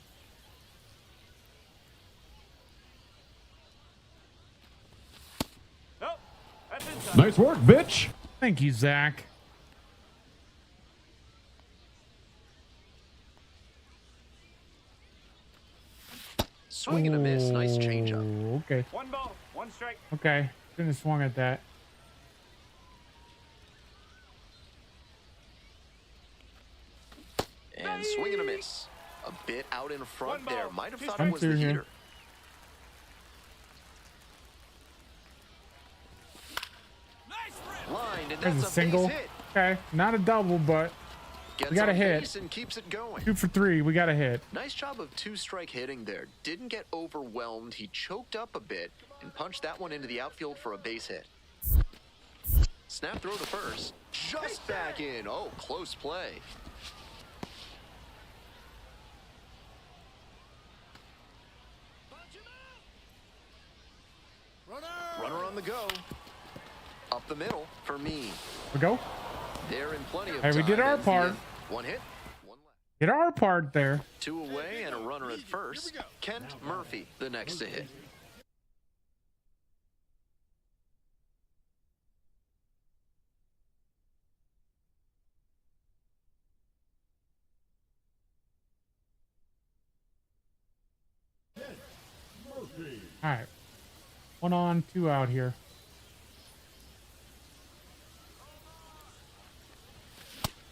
D: Nope. That's inside.
E: Nice work, bitch.
B: Thank you, Zach.
C: Swing and a miss. Nice changeup.
B: Oh, okay.
D: 1 ball, 1 strike.
B: Okay. Shouldn't have swung at that.
C: And swing and a miss. A bit out in front
D: 1 ball,
C: there. Might have
D: 2
C: thought
D: strikes.
C: it was the
B: Come through here.
C: heater. Lined, and
B: There's
C: that's
B: a
C: a
B: single.
C: base hit.
B: Okay. Not a double, but
C: Gets
B: We got a
C: on
B: hit.
C: base and keeps it going.
B: 2 for 3. We got a hit.
C: Nice job of 2-strike hitting there. Didn't get overwhelmed. He choked up a bit and punched that one into the outfield for a base hit. Snap throw to first. Just back in. Oh, close play. Runner on the go. Up the middle for me.
B: We go.
C: They're in plenty of
B: Hey,
C: time.
B: we did our
C: Ends the
B: part.
C: inning. 1 hit, 1 left.
B: Get our part there.
C: 2 away and a runner at first. Kent Murphy, the next to hit.
E: Murphy.
B: All right. 1 on, 2 out here.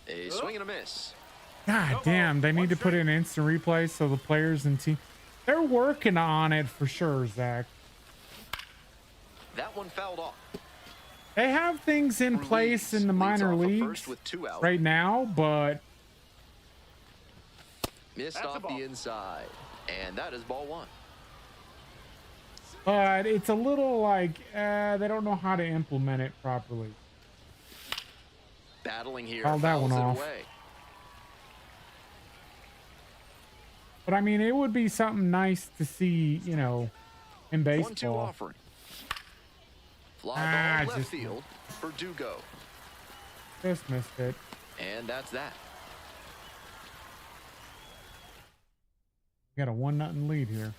C: A swing and a miss.
B: God damn, they need to put in instant replay so the players and team. They're working on it for sure, Zach.
C: That one fouled off.
B: They have things in place in the
C: Leads
B: minor
C: off a
B: leagues
C: first with 2 out.
B: right now, but
C: Missed
D: That's a
C: off
D: ball.
C: the inside. And that is ball 1.
B: it's a little like they don't know how to implement it properly.
C: Battling here.
B: Fouled that
C: fouls
B: one
C: it
B: off.
C: away.
B: But I mean, it would be something nice to see, you know, in
C: 1-2
B: baseball.
C: offering. Fly
B: Ah,
C: ball left
B: just-
C: field for Dugo.
B: Just missed it.
C: And that's that.
B: Got a 1-0 lead here.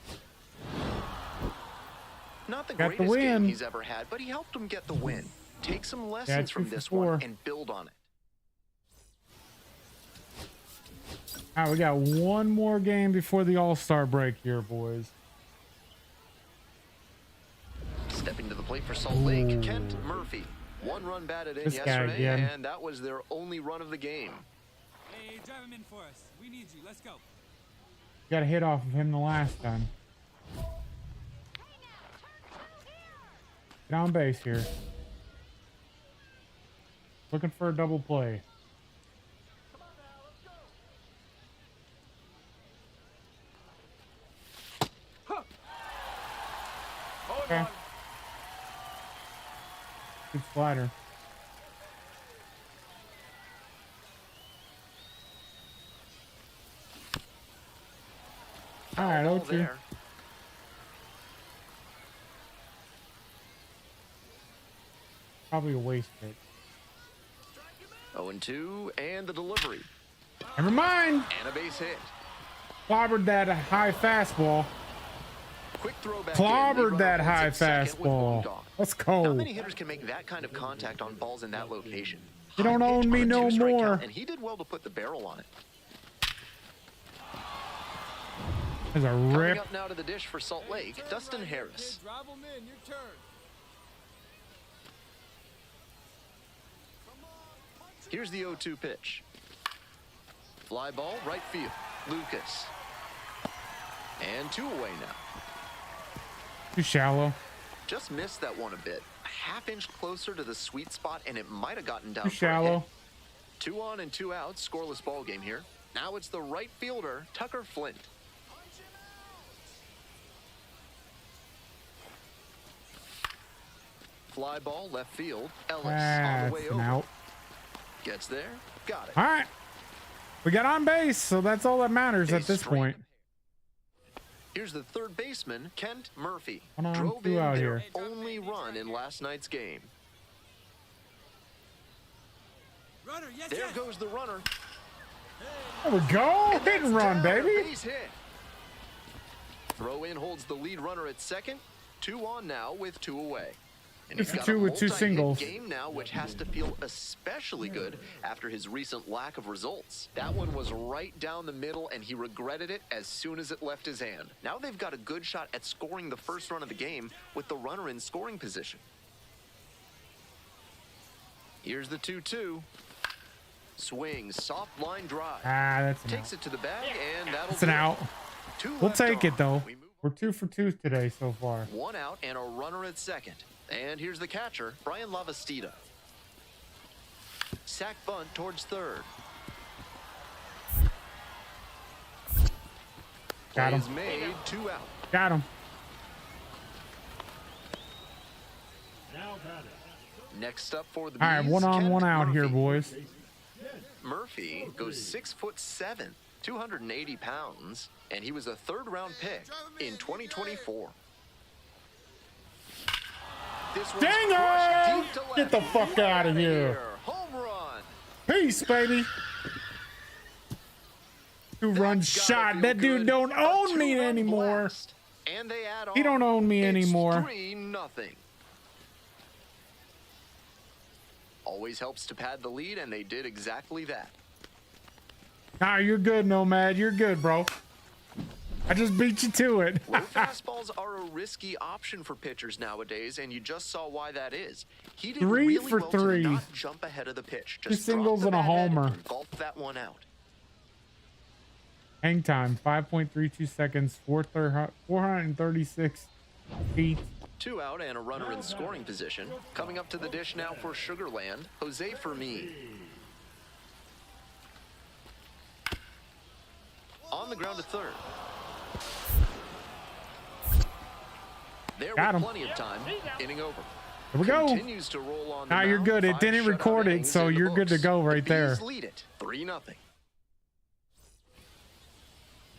C: Not the
B: Got the
C: greatest
B: win.
C: game he's ever had, but he helped him get the win. Take some lessons
B: That's
C: from
B: 2 for
C: this
B: 4.
C: one and build on it.
B: All right, we got one more game before the All-Star break here, boys.
C: Stepping to the plate for Salt Lake, Kent Murphy. 1 run batted in
B: This guy
C: yesterday,
B: again.
C: and that was their only run of the game.
G: Hey, drive him in for us. We need you. Let's go.
B: Got a hit off of him the last time. Get on base here. Looking for a double play. Okay. Good slider. All right,
C: Ball
B: 0-2.
C: there.
B: Probably a waste hit.
C: 0-2, and the delivery.
B: Never mind.
C: And a base hit.
B: Clobbered that high fastball.
C: Quick throw back in.
B: Clobbered
C: Lead
B: that
C: runner
B: high
C: holds at second with 1
B: fastball.
C: gone.
B: Let's
C: Not
B: go.
C: many hitters can make that kind of contact on balls in that location.
B: You don't
C: High
B: own
C: pitch
B: me
C: on a
B: no
C: 2-strike
B: more.
C: count, and he did well to put the barrel on it.
B: There's a
C: Coming
B: rip.
C: up now to the dish for Salt Lake, Dustin Harris.
F: Drive them in. Your turn.
C: Here's the 0-2 pitch. Fly ball, right field. Lucas. And 2 away now.
B: Too shallow.
C: Just missed that one a bit. A half-inch closer to the sweet spot, and it might have gotten down
B: Too
C: for a hit.
B: shallow.
C: 2 on and 2 out, scoreless ball game here. Now it's the right fielder, Tucker Flint. Fly ball, left field. Ellis on the
B: That's
C: way
B: an
C: over.
B: out.
C: Gets there. Got it.
B: All right. We got on base, so that's all that matters at
C: Base
B: this
C: straight.
B: point.
C: Here's the third baseman, Kent Murphy.
B: 1 on,
C: Drove
B: 2
C: in
B: out
C: their
B: here.
C: only run in last night's game.
G: Runner, yes,
C: There
G: yes.
C: goes the runner.
B: There we go.
C: And
B: Hit and
C: that's
B: run,
C: down,
B: baby.
C: base hit. Throw in holds the lead runner at second. 2 on now with 2 away. And
B: Two
C: he's
B: for
C: got
B: 2
C: a
B: with 2
C: multi-hit
B: singles.
C: game now, which has to feel especially good after his recent lack of results. That one was right down the middle, and he regretted it as soon as it left his hand. Now they've got a good shot at scoring the first run of the game with the runner in scoring position. Here's the 2-2. Swings, soft line drive.
B: Ah, that's an
C: Takes
B: out.
C: it to the bag, and that'll
B: That's an
C: do it.
B: out.
C: 2
B: We'll
C: left
B: take it,
C: on.
B: though.
C: We move
B: We're 2 for 2 today so far.
C: 1 out and a runner at second. And here's the catcher, Brian Lavastida. Sack bunt towards third.
B: Got
C: Play
B: him.
C: is made, 2 out.
B: Got him.
E: Now batting.
C: Next up for the
B: All right,
C: Bees,
B: 1 on,
C: Kent
B: 1 out here,
C: Murphy.
B: boys.
C: Murphy goes 6'7", 280 pounds, and he was a third-round pick in 2024. This one's
B: Dang
C: crushed
B: it!
C: deep to left.
B: Get the fuck out of here.
C: Home run.
B: Peace, baby. 2-run
C: That's gotta
B: shot.
C: feel
B: That dude
C: good.
B: don't
C: A
B: own me
C: 2-run
B: anymore.
C: blast. And they add on.
B: He don't own me
C: It's
B: anymore.
C: 3-0. Always helps to pad the lead, and they did exactly that.
B: Nah, you're good, Nomad. You're good, bro. I just beat you to it.
C: Low fastballs are a risky option for pitchers nowadays, and you just saw why that is. He did
B: 3
C: really
B: for
C: well
B: 3.
C: to not jump ahead of the pitch.
B: Two
C: Just drop
B: singles
C: the
B: and a
C: bat head
B: homer.
C: and gulp that one out.
B: Hang time, 5.32 seconds, 436 feet.
C: 2 out and a runner in scoring position. Coming up to the dish now for Sugarland, Jose Fermin. On the ground to third. There
B: Got
C: with
B: him.
C: plenty of time. Inning over.
B: Here we go.
C: Continues to roll on the
B: Nah, you're
C: mound.
B: good. It
C: 5
B: didn't
C: shutout
B: record it,
C: innings
B: so
C: in the
B: you're good to
C: books.
B: go right
C: The
B: there.
C: Bees lead it 3-0.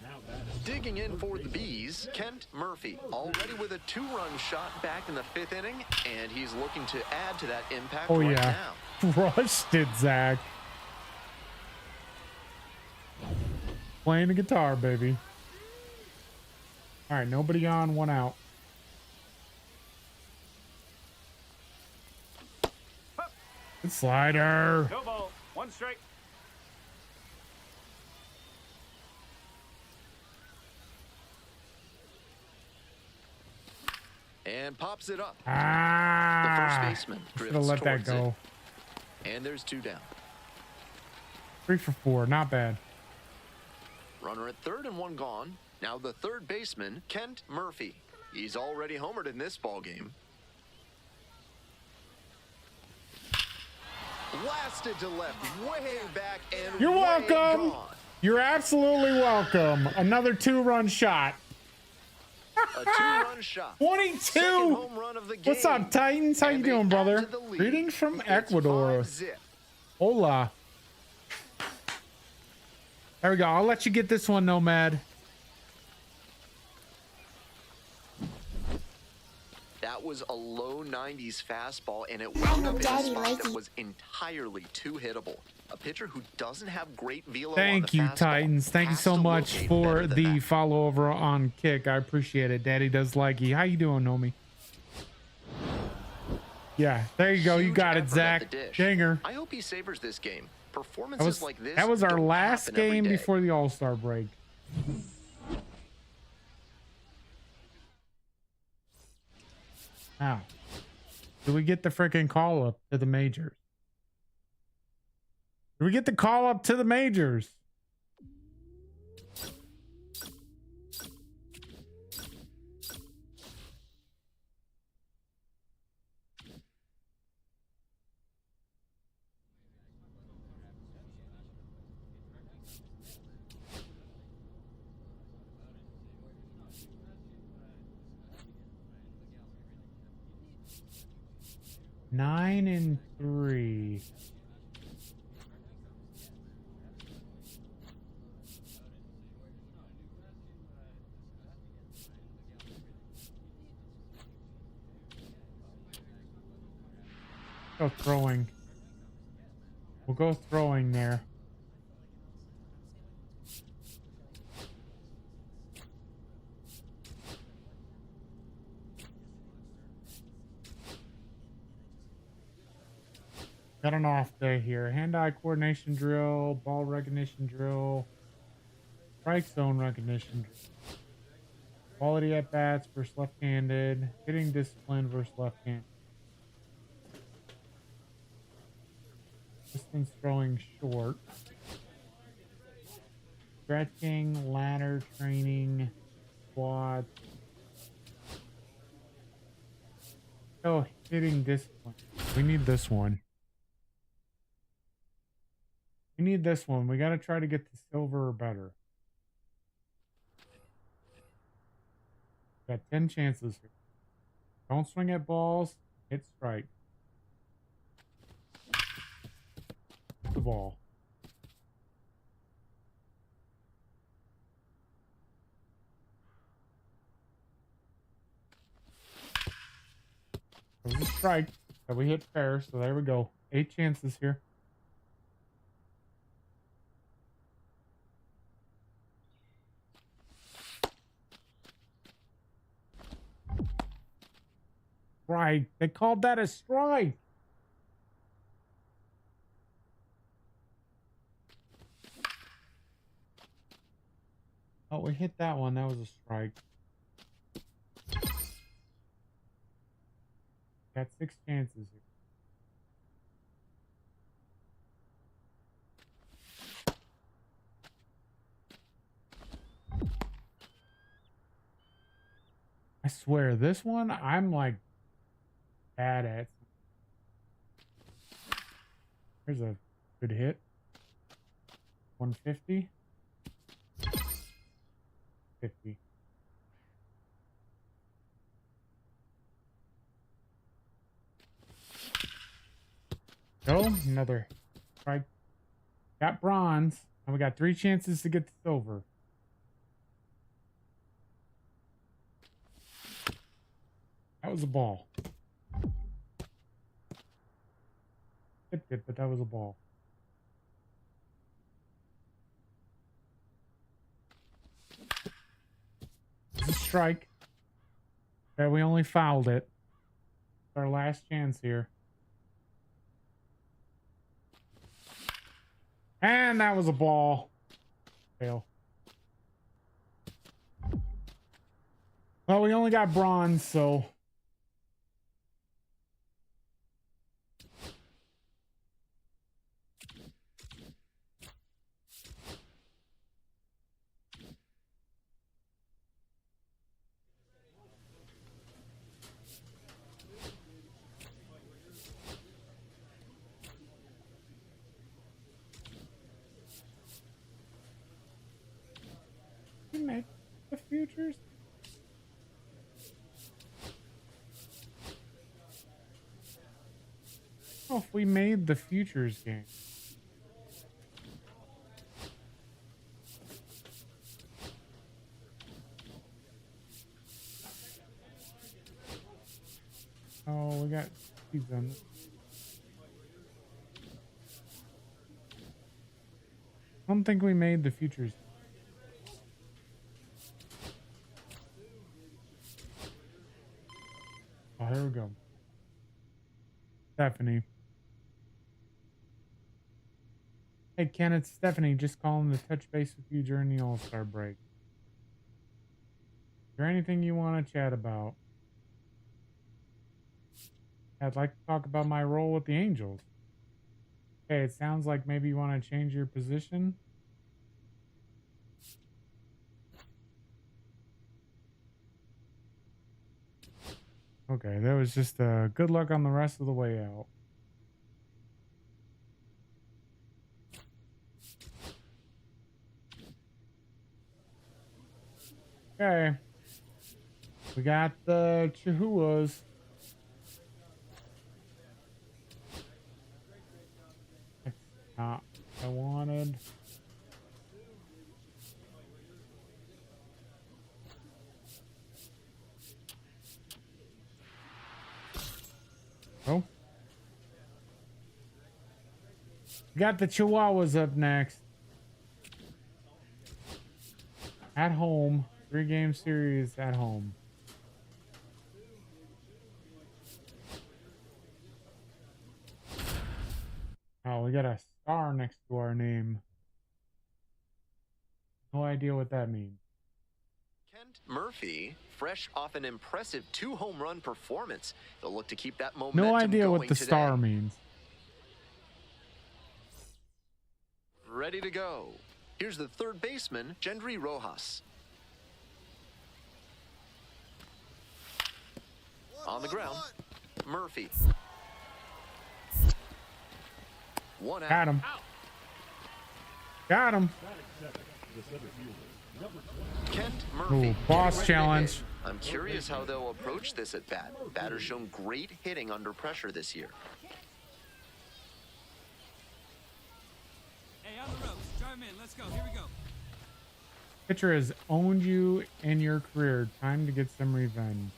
E: Now batting.
C: Digging in for the Bees, Kent Murphy, already with a 2-run shot back in the 5th inning, and he's looking to add to that impact
B: Oh,
C: right
B: yeah.
C: now.
B: Rushed it, Zach. Playing the guitar, baby. All right, nobody on, one out. Good slider.
D: No ball. One strike.
C: And pops it up. The
B: Ah,
C: first baseman
B: should
C: drifts
B: have let that
C: towards
B: go.
C: it. And there's 2 down.
B: 3 for 4, not bad.
C: Runner at third and 1 gone. Now the third baseman, Kent Murphy. He's already homered in this ball game. Blasted to left, way back and
B: You're
C: way
B: welcome.
C: gone.
B: You're absolutely welcome. Another 2-run shot.
C: A 2-run shot.
B: 22.
C: Second home run of the game.
B: What's up, Titans? How you
C: And they
B: doing,
C: add
B: brother?
C: to the lead.
B: Greetings from
C: It's
B: Ecuador.
C: 5-zip.
B: Hola. There we go. I'll let you get this one, Nomad.
C: That was a low 90s fastball, and it wound up in a
A: Daddy
C: spot
A: likes
C: that
A: it.
C: was entirely too hittable. A pitcher who doesn't have great velo on
B: Thank
C: the
B: you,
C: fastball
B: Titans. Thank you
C: has
B: so
C: to
B: much
C: locate
B: for
C: better than
B: the
C: that.
B: follow over on Kick. I appreciate it. Daddy does like you. How you doing, Nomi? Yeah, there you go. You
C: Huge
B: got it,
C: effort at
B: Zach.
C: the dish.
B: Dinger.
C: I hope he savors this game. Performances like this.
B: That was our
C: don't
B: last
C: happen every
B: game
C: day.
B: before the All-Star break. Wow. Did we get the freaking call up to the majors? Did we get the call up to the majors? Nine and 3. Go throwing. We'll go throwing there. Got an off day here. Hand-eye coordination drill, ball recognition drill, strike zone recognition drill, quality at bats versus left-handed, hitting discipline versus left-handed, distance throwing short, stretching, ladder training, squats. Oh, hitting discipline. We need this one. We need this one. We got to try to get the silver or better. Got 10 chances here. Don't swing at balls. Hit strike. The ball. It was a strike that we hit fair, so there we go. 8 chances here. Strike. They called that a strike. Oh, we hit that one. That was a strike. Got 6 chances here. I swear, this one I'm like bad at. Here's a good hit. 150. 50. Go, another strike. Got bronze, and we got 3 chances to get the silver. That was a ball. Hit it, but that was a ball. It's a strike. Okay, we only fouled it. It's our last chance here. And that was a ball. Fail. Well, we only got bronze, so. We make the futures. Oh, if we made the futures game. Oh, we got these on. I don't think we made the futures. Oh, here we go. Stephanie. Hey, Ken, it's Stephanie. Just calling to touch base with you during the All-Star break. Is there anything you want to chat about? I'd like to talk about my role with the Angels. Okay, it sounds like maybe you want to change your position. Okay, that was just good luck on the rest of the way out. Okay. We got the Chihuahuas. That's not what I wanted. Oh. We got the Chihuahuas up next. At home. 3-game series at home. Oh, we got a star next to our name. No idea what that means.
C: Kent Murphy, fresh off an impressive 2-home run performance. They'll look to keep that momentum
B: No idea what
C: going
B: the
C: today.
B: star means.
C: Ready to go. Here's the third baseman, Gendry Rojas. On the ground, Murphy. One out.
B: Got him. Got him.
C: Kent Murphy.
B: Ooh, boss
C: getting ready to
B: challenge.
C: hit. I'm curious how they'll approach this at bat. Batter's shown great hitting under pressure this year.
G: Hey, on the ropes. Drive 'em in. Let's go. Here we go.
B: Pitcher has owned you in your career. Time to get some revenge.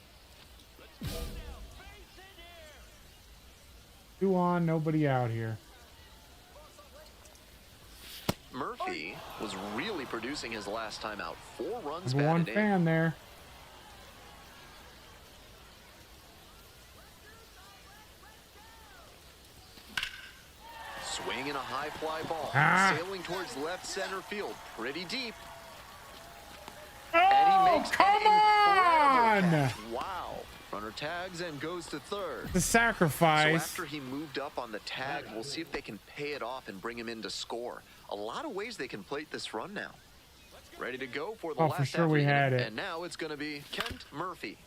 B: 2 on, nobody out here.
C: Murphy was really producing his last time out. 4 runs
B: Number 1
C: batted in.
B: fan there.
C: Swinging a high fly ball.
B: Ah.
C: Sailing towards left center field. Pretty deep.
B: Oh,
C: And he makes
B: come
C: an incredible
B: on!
C: catch. Wow. Runner tags and goes to third.
B: The
C: So
B: sacrifice.
C: after he moved up on the tag, we'll see if they can pay it off and bring him in to score. A lot of ways they can plate this run now. Ready to go for the
B: Oh,
C: last
B: for sure
C: half
B: we
C: inning.
B: had it.
C: And now it's going to be Kent Murphy.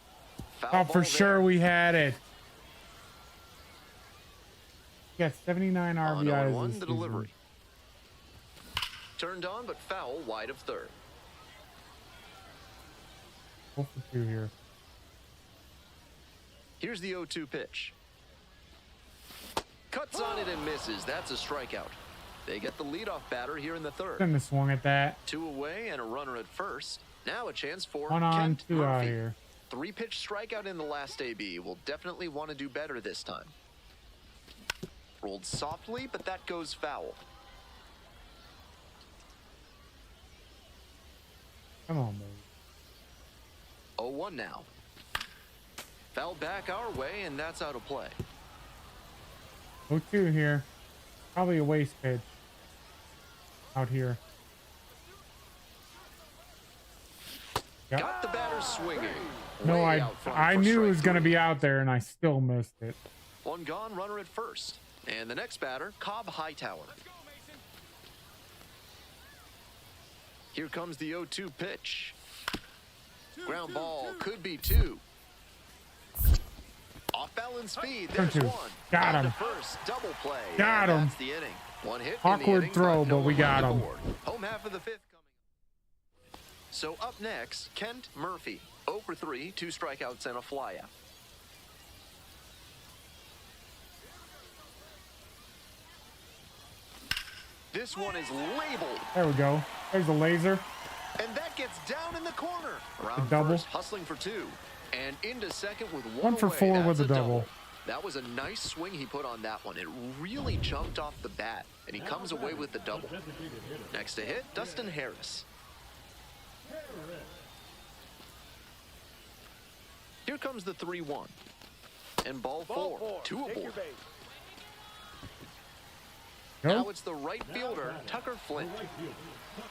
C: Foul
B: Oh, for
C: ball
B: sure
C: there.
B: we had it. Yeah, 79
C: On
B: RBIs
C: 0-1,
B: this
C: the
B: season.
C: delivery. Turned on, but foul wide of third.
B: 0 for 2 here.
C: Here's the 0-2 pitch. Cuts on it and misses. That's a strikeout. They get the leadoff batter here in the third.
B: Couldn't have swung at that.
C: 2 away and a runner at first. Now a chance for
B: 1 on,
C: Kent
B: 2 out
C: Murphy.
B: here.
C: 3-pitch strikeout in the last AB. Will definitely want to do better this time. Rolled softly, but that goes foul.
B: Come on, baby.
C: 0-1 now. Foul back our way, and that's out of play.
B: 0-2 here. Probably a waste pitch. Out here. Yep.
C: Got the batter swinging.
B: No,
C: Way out front
B: I
C: for
B: knew it
C: strike
B: was going to
C: three.
B: be out there, and I still missed it.
C: One gone, runner at first. And the next batter, Cobb Hightower. Here comes the 0-2 pitch. Ground ball could be 2. Off balance speed, there's
B: 2-2.
C: 1.
B: Got
C: On to
B: him.
C: first, double play.
B: Got
C: and
B: him.
C: That's the inning. One hit in
B: Awkward
C: the inning,
B: throw,
C: no
B: but we
C: one
B: got
C: on the
B: him.
C: board. Home half of the 5th coming up. So up next, Kent Murphy. 0 for 3, 2 strikeouts and a flyout. This one is labeled.
B: There we go. There's a laser.
C: And that gets down in the corner. Around
B: double.
C: first, hustling for 2. And into second with 1
B: 1 for
C: away.
B: 4
C: That's
B: with a double.
C: That was a nice swing he put on that one. It really jumped off the bat, and he comes away with the double. Next to hit, Dustin Harris. Here comes the 3-1. And ball 4, 2
D: Take your
C: aboard.
D: base.
C: Now
B: Go.
C: it's the right fielder, Tucker Flint.
E: Right fielder, Tucker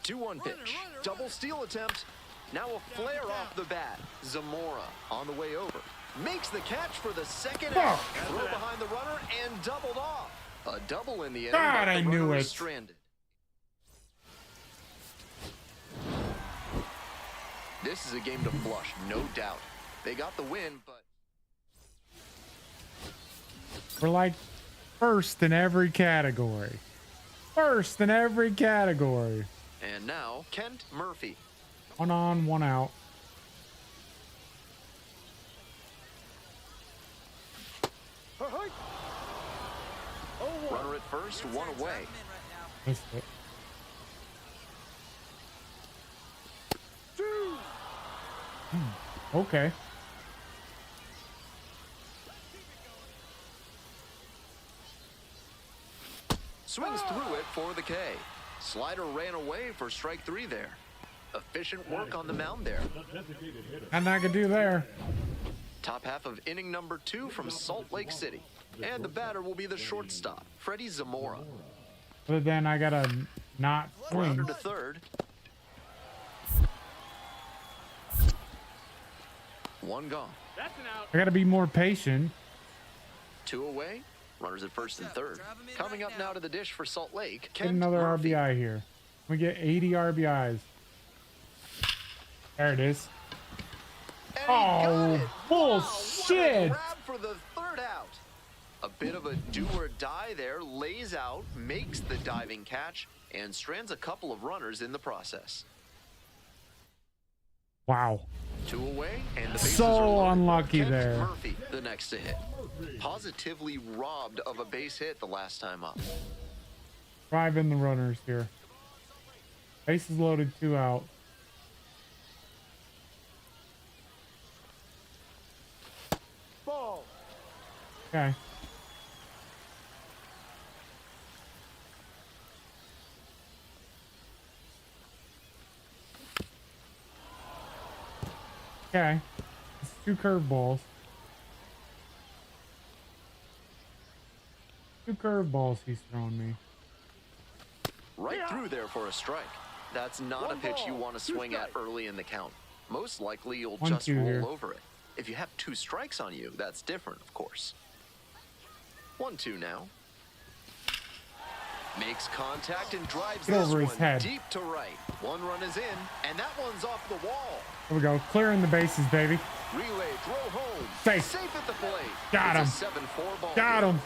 E: Flint.
C: 2-1 pitch. Double steal attempt. Now a flare off the bat. Zamora on the way over. Makes the catch for the second out. Throw behind the runner and doubled off. A double in the inning.
B: God,
C: but
B: I
C: the
B: knew
C: runner
B: it.
C: is stranded. This is a game to flush, no doubt. They got the win, but
B: We're like first in every category. First in every category.
C: and now Kent Murphy.
B: 1 on, 1 out.
C: Runner at first, 1 away.
B: Missed it. Okay.
C: Swings through it for the K. Slider ran away for strike 3 there. Efficient work on the mound there.
E: Designated hitter.
B: Nothing I could do there.
C: Top half of inning number 2 from Salt Lake City. And the batter will be the shortstop, Freddie Zamora.
B: But then I gotta not
C: Grounder
B: swing.
C: to third. 1 gone.
D: That's an out.
B: I gotta be more patient.
C: 2 away. Runners at first and third. Coming up now to the dish for Salt Lake.
B: Get
C: Kent
B: another
C: Murphy.
B: RBI here. We get 80 RBIs. There it is.
C: And he got
B: Oh,
C: it.
B: bullshit.
C: What a grab for the third out. A bit of a do or die there. Lays out, makes the diving catch, and strands a couple of runners in the process.
B: Wow.
C: 2 away, and the bases
B: So
C: are loaded.
B: unlucky
C: Kent
B: there.
C: Murphy, the next to hit. Positively robbed of a base hit the last time up.
B: Driving the runners here. Bases loaded, 2 out.
D: Ball.
B: Okay. Okay. It's 2 curveballs. 2 curveballs he's throwing me.
C: Right through there for a strike. That's not a pitch you want to swing at early in the count. Most likely you'll
B: 1-2
C: just roll
B: here.
C: over it. If you have 2 strikes on you, that's different, of course. 1-2 now. Makes contact and drives
B: Get
C: this
B: over his
C: one
B: head.
C: deep to right. 1 run is in, and that one's off the wall.
B: Here we go. Clearing the bases, baby.
C: Relay, throw home.
B: Safe.
C: At the plate.
B: Got
C: It's
B: him.
C: a 7-4 ball
B: Got
C: game.
B: him.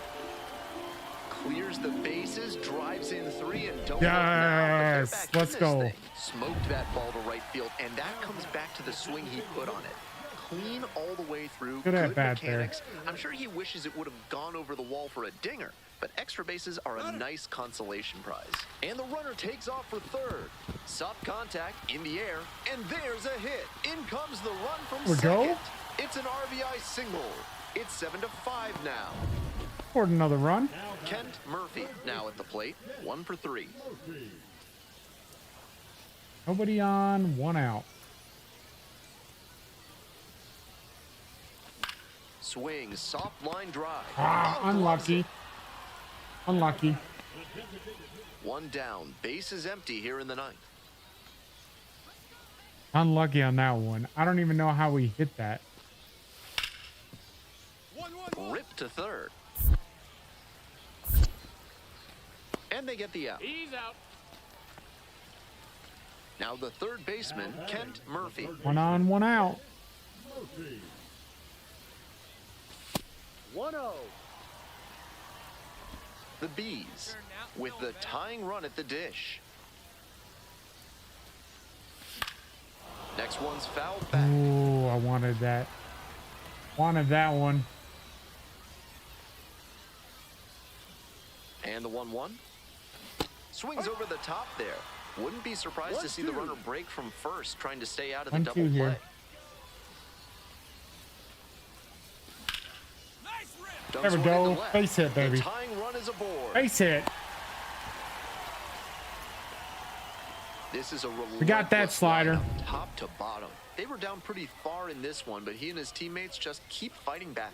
C: Clears the bases, drives in 3, and don't
B: Yes,
C: look now, but they're back
B: let's
C: in this
B: go.
C: thing. Smoked that ball to right field, and that comes back to the swing he put on it. Clean all the way through.
B: Good at bat there.
C: mechanics. I'm sure he wishes it would have gone over the wall for a dinger, but extra bases are a nice consolation prize. And the runner takes off for third. Soft contact in the air, and there's a hit. In comes the run from
B: We
C: second.
B: go.
C: It's an RBI single. It's 7-5 now.
B: Scored another run.
C: Kent Murphy now at the plate, 1 for 3.
B: Nobody on, one out.
C: Swing, soft line drive.
B: Ah,
C: Oh, gloves
B: unlucky.
C: it.
B: Unlucky.
C: One down. Base is empty here in the ninth.
B: Unlucky on that one. I don't even know how we hit that.
C: Rip to third. And they get the out.
D: He's out.
C: Now the third baseman, Kent Murphy.
B: One on, one out.
E: Murphy.
D: 1-0.
C: The Bees with the tying run at the dish. Next one's fouled back.
B: Ooh, I wanted that. Wanted that one.
C: And the 1-1. Swings over the top there. Wouldn't be surprised to see the runner break from first, trying to stay out of the
B: 1-2
C: double
B: here.
C: play.
G: Nice rip.
C: Dumps
B: There we
C: one into
B: go.
C: left.
B: Base hit, baby.
C: The tying run is aboard.
B: Base hit.
C: This is a
B: We got that
C: relentless
B: slider.
C: lineup, top to bottom. They were down pretty far in this one, but he and his teammates just keep fighting back.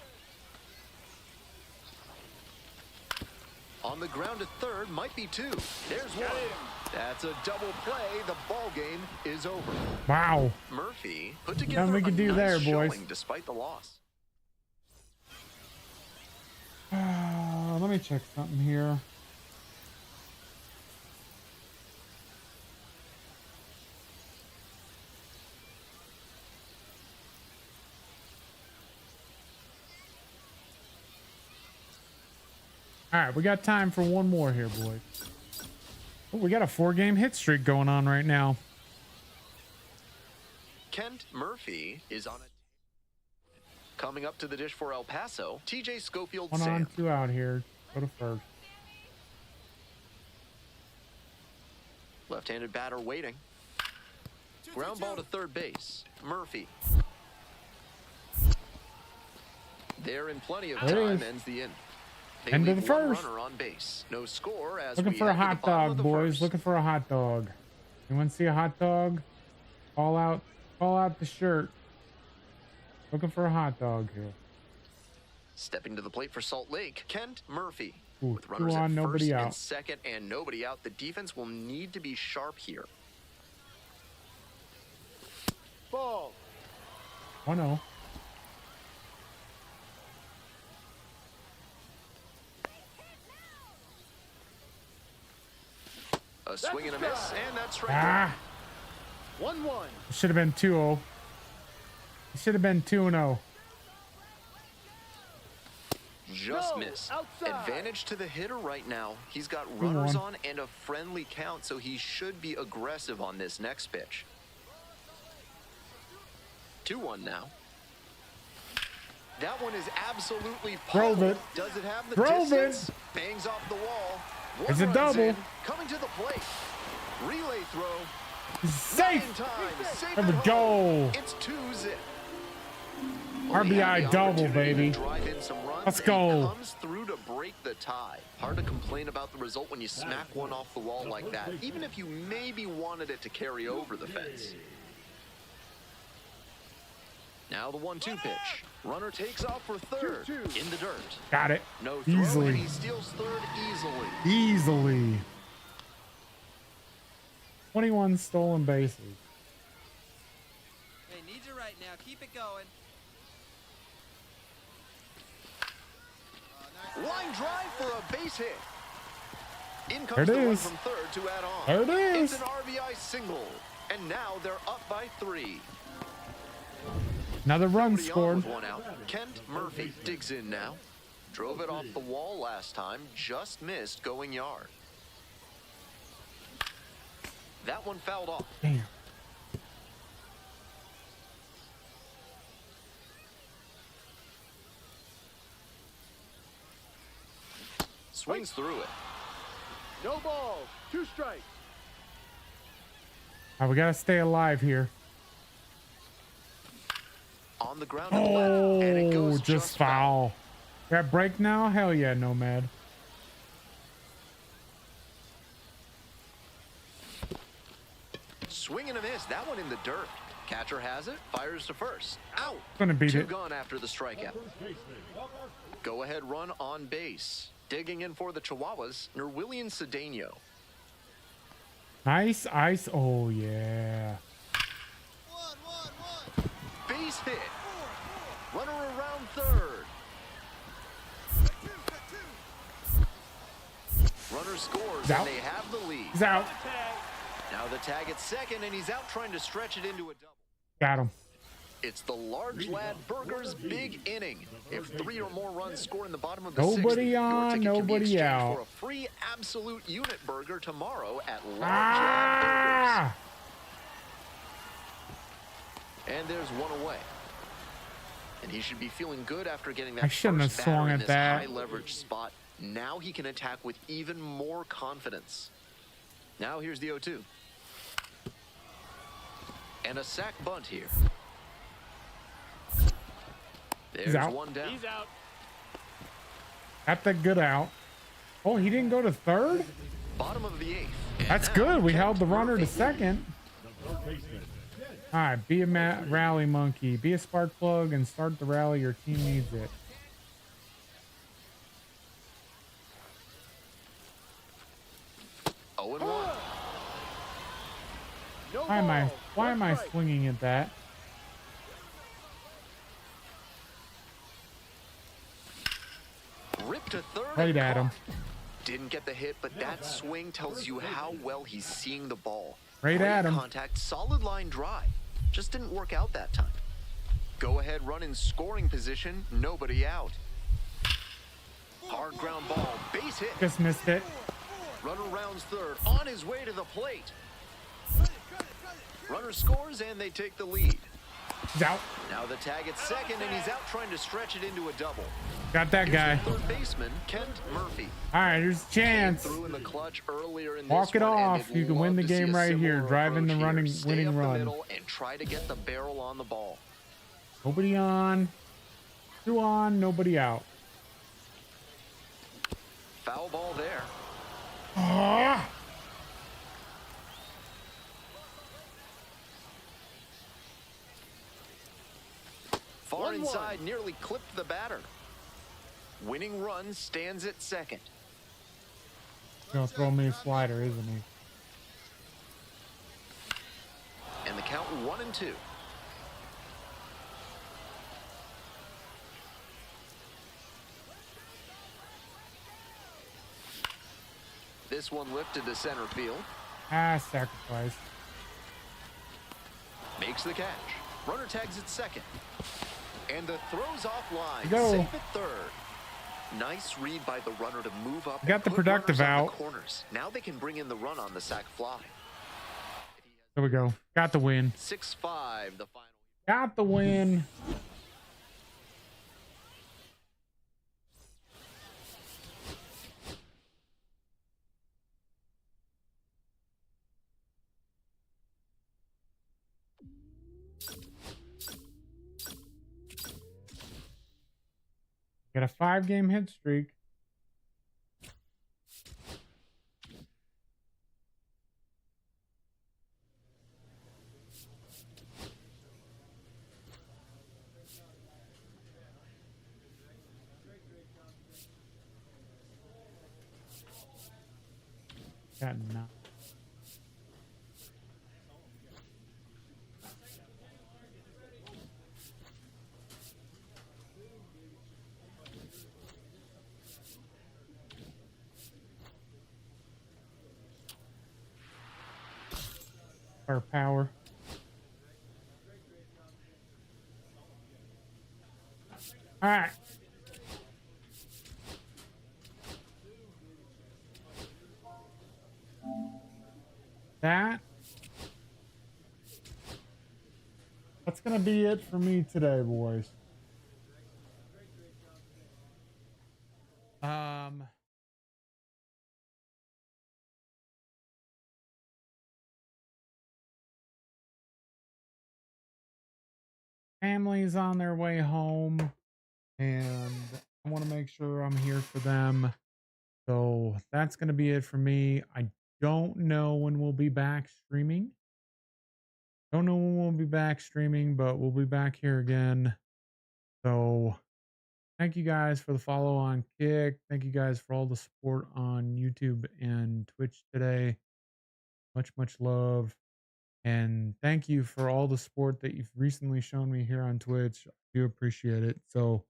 C: On the ground at third, might be two. There's one. That's a double play. The ball game is over.
B: Wow.
C: Murphy put together
B: we
C: a
B: can do
C: nice
B: there, boys.
C: showing despite the loss.
B: Let me check something here. All right, we got time for one more here, boys. Oh, we got a 4-game hit streak going on right now.
C: Kent Murphy is on it. Coming up to the dish for El Paso, TJ Schofield
B: One
C: Sam.
B: on, two out here. Go to first.
C: Left-handed batter waiting. Ground ball to third base. Murphy. There in plenty of
B: There it
C: time
B: is.
C: ends the inning. They
B: End of
C: leave
B: the
C: one
B: first.
C: runner on base. No score as
B: Looking
C: we
B: for a
C: head to the
B: hot
C: bottom of
B: dog,
C: the
B: boys.
C: first.
B: Looking for a hot dog. Anyone see a hot dog? Call out the shirt. Looking for a hot dog here.
C: Stepping to the plate for Salt Lake, Kent Murphy.
B: Ooh,
C: With runners
B: two on,
C: at
B: nobody
C: first
B: out.
C: and second and nobody out, the defense will need to be sharp here.
D: Ball.
B: 1-0.
C: A swing and a miss, and that's strike
B: Ah,
D: 1-1.
B: it should have been 2-0. It should have been 2-0.
C: Just
D: No,
C: missed.
D: outside.
C: Advantage to the hitter right now. He's got runners
B: 2-1.
C: on and a friendly count, so he should be aggressive on this next pitch. 2-1 now. That one is absolutely
B: Drove
C: pummeled.
B: it.
C: Does it have the
B: Drove it.
C: distance? Bangs off the wall. One
B: It's a
C: run's
B: double.
C: in. Coming to the plate. Relay throw.
B: Safe.
C: In time. Safe
B: There we
C: at
B: go.
C: home. It's 2-zip. Well, he
B: RBI
C: had the
B: double,
C: opportunity to
B: baby.
C: drive in some runs,
B: Let's
C: and
B: go.
C: he comes through to break the tie. Hard to complain about the result when you smack one off the wall like that, even if you maybe wanted it to carry over the fence. Now the 1-2 pitch. Runner takes off for third.
D: 2-2.
C: In the dirt.
B: Got it.
C: No throw,
B: Easily.
C: and he steals third easily.
B: Easily. 21 stolen bases.
F: Hey, need you right now. Keep it going.
C: Line drive for a base hit. In
B: There
C: comes
B: it
C: the run
B: is.
C: from third to add on.
B: There it is.
C: It's an RBI single. And now they're up by 3.
B: Another run
C: Nobody on
B: scored.
C: with one out. Kent Murphy digs in now. Drove it off the wall last time. Just missed going yard. That one fouled off.
B: Damn.
C: Swings through it.
D: No balls. 2 strikes.
B: All right, we gotta stay alive here.
C: On the ground to the left. And it
B: Oh,
C: goes
B: just foul. Got break now? Hell yeah, Nomad.
C: Swing and a miss. That one in the dirt. Catcher has it. Fires to first. Out.
B: Gonna beat
C: Two
B: it.
C: gone after the strikeout.
E: First baseman, Bob Arthur.
C: Go ahead run on base. Digging in for the Chihuahuas, Nerwillian Cedeno.
B: Nice ice. Oh, yeah.
F: One.
C: Base hit. Runner around third. Runner scores,
B: He's out.
C: and they have the lead.
B: He's out.
C: Now the tag at second, and he's out trying to stretch it into a double.
B: Got him.
C: It's the large lad Burger's big inning. If 3 or more runs score in the bottom of the
B: Nobody
C: sixth,
B: on,
C: your ticket can be
B: nobody
C: exchanged
B: out.
C: for a free absolute unit burger tomorrow at Large Lad
B: Ah!
C: Burgers. And there's one away. And he should be feeling good after getting that
B: I shouldn't have
C: first batter
B: swung
C: in
B: at
C: this
B: that.
C: high leverage spot. Now he can attack with even more confidence. Now here's the 0-2. And a sack bunt here. There's
B: out.
C: one down.
D: He's out.
B: Got the good out. Oh, he didn't go to third?
C: Bottom of the 8th.
B: That's good. We held the runner to second.
E: The third baseman,
B: All right, be a rally monkey. Be a spark plug and start the rally. Your team needs it.
C: Oh, and 1.
D: No
B: Why am I
D: ball.
B: why am I
D: One strike.
B: swinging at that?
C: Ripped to third.
B: Right
C: and
B: at him.
C: caught. Didn't get the hit, but that swing tells you how well he's seeing the ball.
B: Right
C: Great
B: at him.
C: contact, solid line drive. Just didn't work out that time. Go ahead, run in scoring position. Nobody out. Hard ground ball, base hit.
B: Just missed it.
C: Runner rounds third, on his way to the plate. Runner scores, and they take the lead.
B: He's out.
C: Now the tag at second, and he's out trying to stretch it into a double.
B: Got that
C: Here's
B: guy.
C: the third baseman, Kent Murphy.
B: All right, here's a chance.
C: Threw in the clutch earlier in
B: Walk
C: this
B: it
C: one, and
B: off.
C: they'd
B: You can win
C: love
B: the
C: to see
B: game
C: a
B: right here.
C: similar
B: Driving the
C: approach
B: running
C: here. Stay
B: winning
C: up the
B: run.
C: middle and try to get the barrel on the ball.
B: Nobody on. 2 on, nobody out.
C: Foul ball there.
B: Ah!
C: Far
D: 1-1.
C: inside, nearly clipped the batter. Winning run stands at second.
B: He's gonna throw me a slider, isn't he?
C: And the count 1-2. This one lifted to center field.
B: Ah, sacrifice.
C: Makes the catch. Runner tags at second. And the throw's offline.
B: Go.
C: Safe at third. Nice read by the runner to move up.
B: Got
C: and
B: the
C: put
B: productive
C: runners on
B: out.
C: the corners. Now they can bring in the run on the sac fly.
B: There we go. Got the win.
C: 6-5, the final.
B: Got the win. Got a 5-game hit streak. Got 9. Our power. All right. That's gonna be it for me today, boys. Family's on their way home, and I want to make sure I'm here for them. So that's going to be it for me. I don't know when we'll be back streaming. Don't know when we'll be back streaming, but we'll be back here again. So thank you guys for the follow on Kick. Thank you guys for all the support on YouTube and Twitch today. Much, much love. And thank you for all the support that you've recently shown me here on Twitch. I do appreciate it. So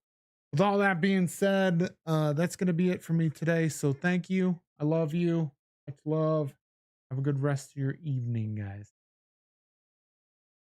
B: with all that being said, that's going to be it for me today. So thank you. I love you. Much love. Have a good rest of your evening, guys.